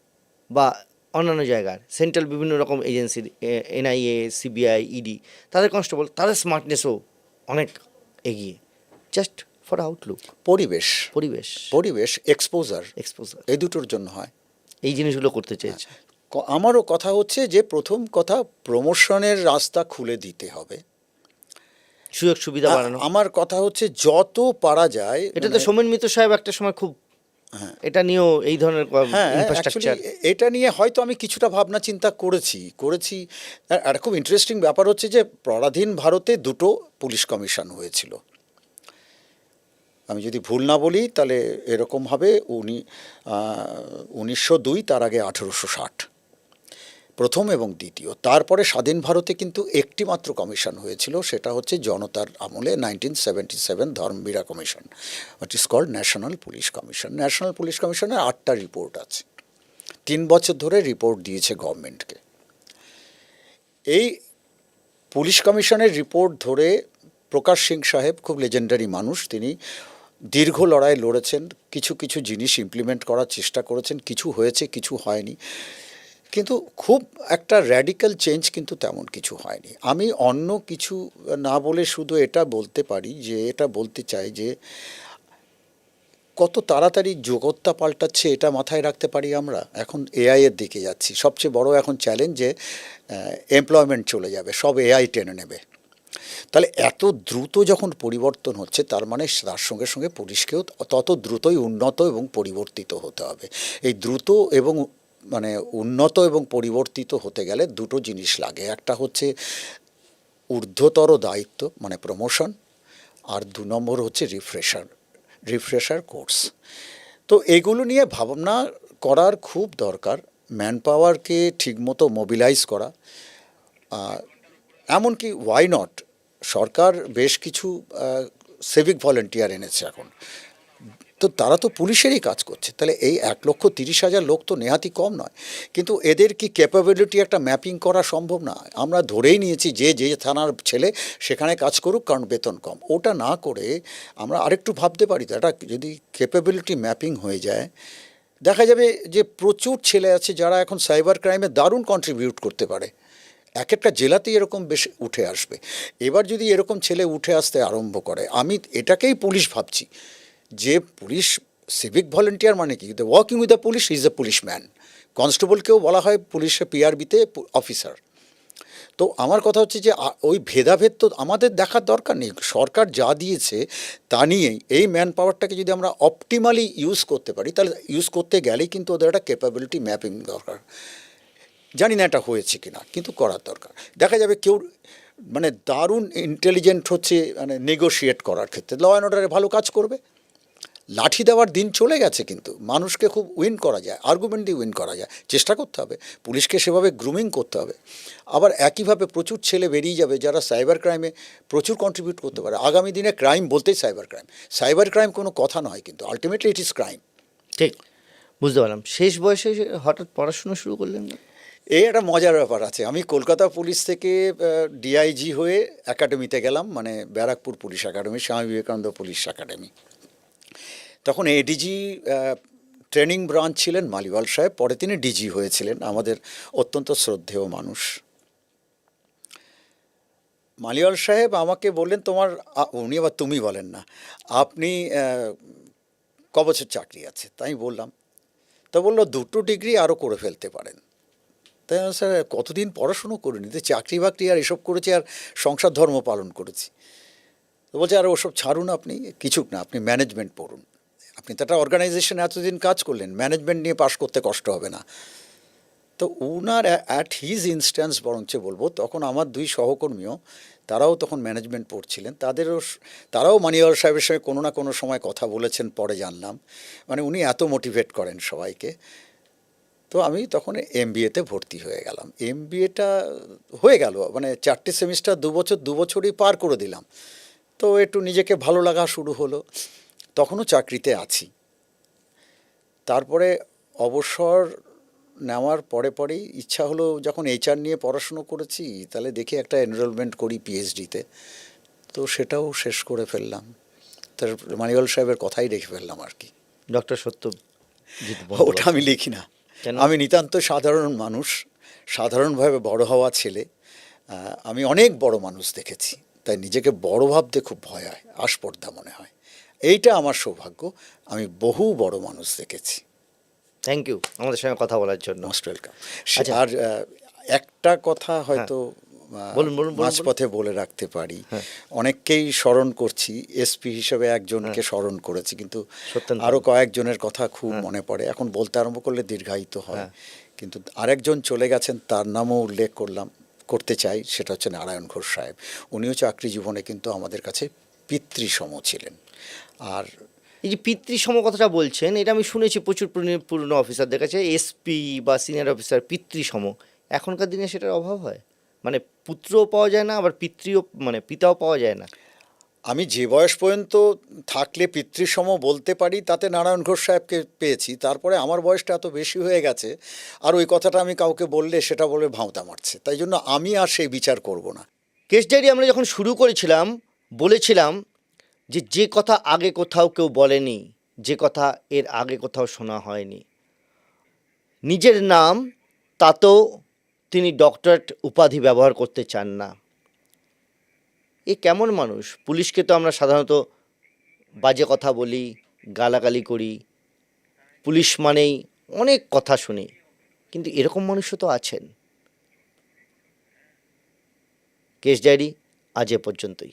বা অন্যান্য জায়গার সেন্ট্রাল বিভিন্ন রকম এজেন্সির, এনআইএ, সিবিআই, ইডি, তাদের কনস্টেবল, তাদের স্মার্টনেসও অনেক এগিয়ে। জাস্ট ফর আউটলুক, পরিবেশ, পরিবেশ, পরিবেশ, এক্সপোজার, এক্সপোজার, এই দুটোর জন্য হয়। এই জিনিসগুলো করতে চেয়েছে। আমারও কথা হচ্ছে যে প্রথম কথা প্রমোশনের রাস্তা খুলে দিতে হবে, সুযোগ সুবিধা বাড়ানো। আমার কথা হচ্ছে যত পারা যায়। এটা তো সোমেন মিত্র সাহেব একটা সময় খুব, এটা নিয়েও এই ধরনের হ্যাঁ, ইনফ্রাস্ট্রাকচার, এটা নিয়ে হয়তো আমি কিছুটা ভাবনা চিন্তা করেছি। আর খুব ইন্টারেস্টিং ব্যাপার হচ্ছে যে পরাধীন ভারতে 2টো পুলিশ কমিশন হয়েছিল। আমি যদি ভুল না বলি তাহলে এরকম হবে 1902, তার আগে 1860, প্রথম এবং দ্বিতীয়। তারপরে স্বাধীন ভারতে কিন্তু একটি মাত্র কমিশন হয়েছিল, সেটা হচ্ছে জনতার আমলে 1977 Dharmavira commission, what is called national police commission. National police কমিশনের 8টা রিপোর্ট আছে, 3 বছর ধরে রিপোর্ট দিয়েছে গভর্নমেন্টকে। এই পুলিশ কমিশনের রিপোর্ট ধরে প্রকাশ সিং সাহেব, খুব লেজেন্ডারি মানুষ, তিনি দীর্ঘ লড়াই লড়েছেন, কিছু কিছু জিনিস ইমপ্লিমেন্ট করার চেষ্টা করেছেন, কিছু হয়েছে, কিছু হয়নি, কিন্তু খুব একটা র্যাডিক্যাল চেঞ্জ কিন্তু তেমন কিছু হয়নি। আমি অন্য কিছু না বলে শুধু এটা বলতে পারি, যে এটা বলতে চাই যে কত তাড়াতাড়ি জগৎটা পাল্টাচ্ছে এটা মাথায় রাখতে পারি আমরা। এখন এআই এর দিকে যাচ্ছি, সবচেয়ে বড় এখন চ্যালেঞ্জ যে এমপ্লয়মেন্ট চলে যাবে, সব এআই টেনে নেবে। তাহলে এত দ্রুত যখন পরিবর্তন হচ্ছে, তার মানে তার সঙ্গে সঙ্গে পুলিশকেও তত দ্রুতই উন্নত এবং পরিবর্তিত হতে হবে। এই দ্রুত এবং মানে উন্নত এবং পরিবর্তিত হতে গেলে 2টো জিনিস লাগে, একটা হচ্ছে ঊর্ধ্বতর দায়িত্ব মানে প্রমোশন, আর 2 নম্বর হচ্ছে রিফ্রেশার কোর্স। তো এগুলো নিয়ে ভাবনা করার খুব দরকার, ম্যান পাওয়ারকে ঠিকমতো মোবিলাইজ করা। এমনকি ওয়াই নট, সরকার বেশ কিছু সিভিক ভলেন্টিয়ার এনেছে এখন, তো তারা তো পুলিশেরই কাজ করছে, তাহলে এই 1,30,000 লোক তো নেহাতি কম নয়। কিন্তু এদের কি ক্যাপাবিলিটি একটা ম্যাপিং করা সম্ভব না? আমরা ধরেই নিয়েছি যে যে থানার ছেলে সেখানে কাজ করুক, কারণ বেতন কম। ওটা না করে আমরা আরেকটু ভাবতে পারি, তো এটা যদি ক্যাপাবিলিটি ম্যাপিং হয়ে যায়, দেখা যাবে যে প্রচুর ছেলে আছে যারা এখন সাইবার ক্রাইমে দারুণ কন্ট্রিবিউট করতে পারে। এক একটা জেলাতেই এরকম বেশ উঠে আসবে। এবার যদি এরকম ছেলে উঠে আসতে আরম্ভ করে, আমি এটাকেই পুলিশ ভাবছি, যে পুলিশ সিভিক ভলেন্টিয়ার মানে কি, the working with the police is the policeman. কনস্টেবলকেও বলা হয় পুলিশে পিআরবিতে অফিসার। তো আমার কথা হচ্ছে যে ওই ভেদাভেদ তো আমাদের দেখার দরকার নেই, সরকার যা দিয়েছে তা নিয়েই এই ম্যান পাওয়ারটাকে যদি আমরা অপটিমালি ইউজ করতে পারি, তাহলে ইউজ করতে গেলেই কিন্তু ওদের একটা ক্যাপাবিলিটি ম্যাপিং দরকার। জানি না এটা হয়েছে কিনা, কিন্তু করার দরকার। দেখা যাবে কেউ মানে দারুণ ইন্টেলিজেন্ট হচ্ছে মানে নেগোশিয়েট করার ক্ষেত্রে, ল অ্যান্ড অর্ডারে ভালো কাজ করবে। লাঠি দেওয়ার দিন চলে গেছে, কিন্তু মানুষকে খুব উইন করা যায়, আর্গুমেন্ট দিয়ে উইন করা যায়, চেষ্টা করতে হবে, পুলিশকে সেভাবে গ্রুমিং করতে হবে। আবার একইভাবে প্রচুর ছেলে বেরিয়ে যাবে যারা সাইবার ক্রাইমে প্রচুর কন্ট্রিবিউট করতে পারে। আগামী দিনে ক্রাইম বলতেই সাইবার ক্রাইম কোনো কথা নয়, কিন্তু আলটিমেটলি ইট ইজ ক্রাইম। ঠিক, বুঝতে পারলাম। শেষ বয়সে হঠাৎ পড়াশোনা শুরু করলেন না? এই একটা মজার ব্যাপার আছে। আমি কলকাতা পুলিশ থেকে ডিআইজি হয়ে একাডেমিতে গেলাম, মানে Barrackpore police academy, Swami Vivekananda police academy. তখন এডিজি ট্রেনিং ব্রাঞ্চ ছিলেন মালিওয়াল সাহেব, পরে তিনি ডিজি হয়েছিলেন, আমাদের অত্যন্ত শ্রদ্ধেয় মানুষ। মালিওয়াল সাহেব আমাকে বললেন তোমার উনি আবার তুমি বলেন না, আপনি ক বছর চাকরি আছে? তাই আমি বললাম। তা বললো 2টো ডিগ্রি আরও করে ফেলতে পারেন। তাই আমি, স্যার কতদিন পড়াশুনো করিনি, তো চাকরি বাকরি আর এসব করেছি আর সংসার ধর্ম পালন করেছি। তো বলছে আর ওসব ছাড়ুন, আপনি কিছু না, আপনি ম্যানেজমেন্ট পড়ুন। আপনি তো একটা অর্গানাইজেশনে এতদিন কাজ করলেন, ম্যানেজমেন্ট নিয়ে পাশ করতে কষ্ট হবে না। তো উনার অ্যাট হিজ ইনস্ট্যান্স বরঞ্চ বলবো, তখন আমার 2 সহকর্মীও তারাও তখন ম্যানেজমেন্ট পড়ছিলেন, তারাও মানিওয়াল সাহেবের সঙ্গে কোনো না কোনো সময় কথা বলেছেন, পরে জানলাম। মানে উনি এত মোটিভেট করেন সবাইকে। তো আমি তখন এমবিএতে ভর্তি হয়ে গেলাম। এমবিএটা হয়ে গেল, মানে 4টে সেমিস্টার 2 বছরই পার করে দিলাম। তো একটু নিজেকে ভালো লাগা শুরু হলো, তখনও চাকরিতে আছি। তারপরে অবসর নেওয়ার পরেই ইচ্ছা হলো, যখন এইচআর নিয়ে পড়াশুনো করেছি, তাহলে দেখি একটা এনরোলমেন্ট করি পিএইচডিতে। তো সেটাও শেষ করে ফেললাম। তার মানিওয়াল সাহেবের কথাই রেখে ফেললাম আর কি। ডক্টর সত্যজিৎ ওটা বন্দ্যোপাধ্যায়। আমি লিখি না। কেন? আমি নিতান্ত সাধারণ মানুষ, সাধারণভাবে বড় হওয়া ছেলে। আমি অনেক বড় মানুষ দেখেছি, তাই নিজেকে বড় ভাবতে খুব ভয় হয়, আস্পর্ধা মনে হয়। এইটা আমার সৌভাগ্য, আমি বহু বড় মানুষ দেখেছি। থ্যাংক ইউ আমাদের সঙ্গে কথা বলার জন্য। Most welcome. আচ্ছা। আর একটা কথা হয়তো বলুন। মাঝপথে বলে রাখতে পারি। হ্যাঁ। অনেককেই স্মরণ করছি, এসপি হিসেবে একজনকে স্মরণ করেছি, কিন্তু সত্যেন্দ্র। আরও কয়েকজনের কথা খুব মনে পড়ে। এখন বলতে আরম্ভ করলে দীর্ঘায়িত হয়। কিন্তু আরেকজন চলে গেছেন, তার নামও উল্লেখ করতে চাই, সেটা হচ্ছে নারায়ণ ঘোষ সাহেব। উনিও চাকরি জীবনে কিন্তু আমাদের কাছে পিতৃসম ছিলেন। আর এই যে পিতৃসম কথাটা বলছেন, এটা আমি শুনেছি প্রচুর পুরনো অফিসারদের কাছে, এসপি বা সিনিয়র অফিসার পিতৃসম। এখনকার দিনে সেটার অভাব হয়, মানে পুত্রও পাওয়া যায় না, আবার পিতাও পাওয়া যায় না। আমি যে বয়স পর্যন্ত থাকলে পিতৃসম বলতে পারি, তাতে নারায়ণ ঘোষ সাহেবকে পেয়েছি। তারপরে আমার বয়সটা এত বেশি হয়ে গেছে, আর ওই কথাটা আমি কাউকে বললে সেটা বলে ভাঁওতা মারছে, তাই জন্য আমি আর সেই বিচার করব না। কেস ডায়েরি আমরা যখন শুরু করেছিলাম, বলেছিলাম যে কথা আগে কোথাও কেউ বলেনি, যে কথা এর আগে কোথাও শোনা হয়নি, নিজের নাম তাতেও তিনি ডক্টরেট উপাধি ব্যবহার করতে চান না। এ কেমন মানুষ? পুলিশকে তো আমরা সাধারণত বাজে কথা বলি, গালাগালি করি, পুলিশ মানেই অনেক কথা শুনি, কিন্তু এরকম মানুষও তো আছেন। কেস ডায়েরি আজ এ পর্যন্তই।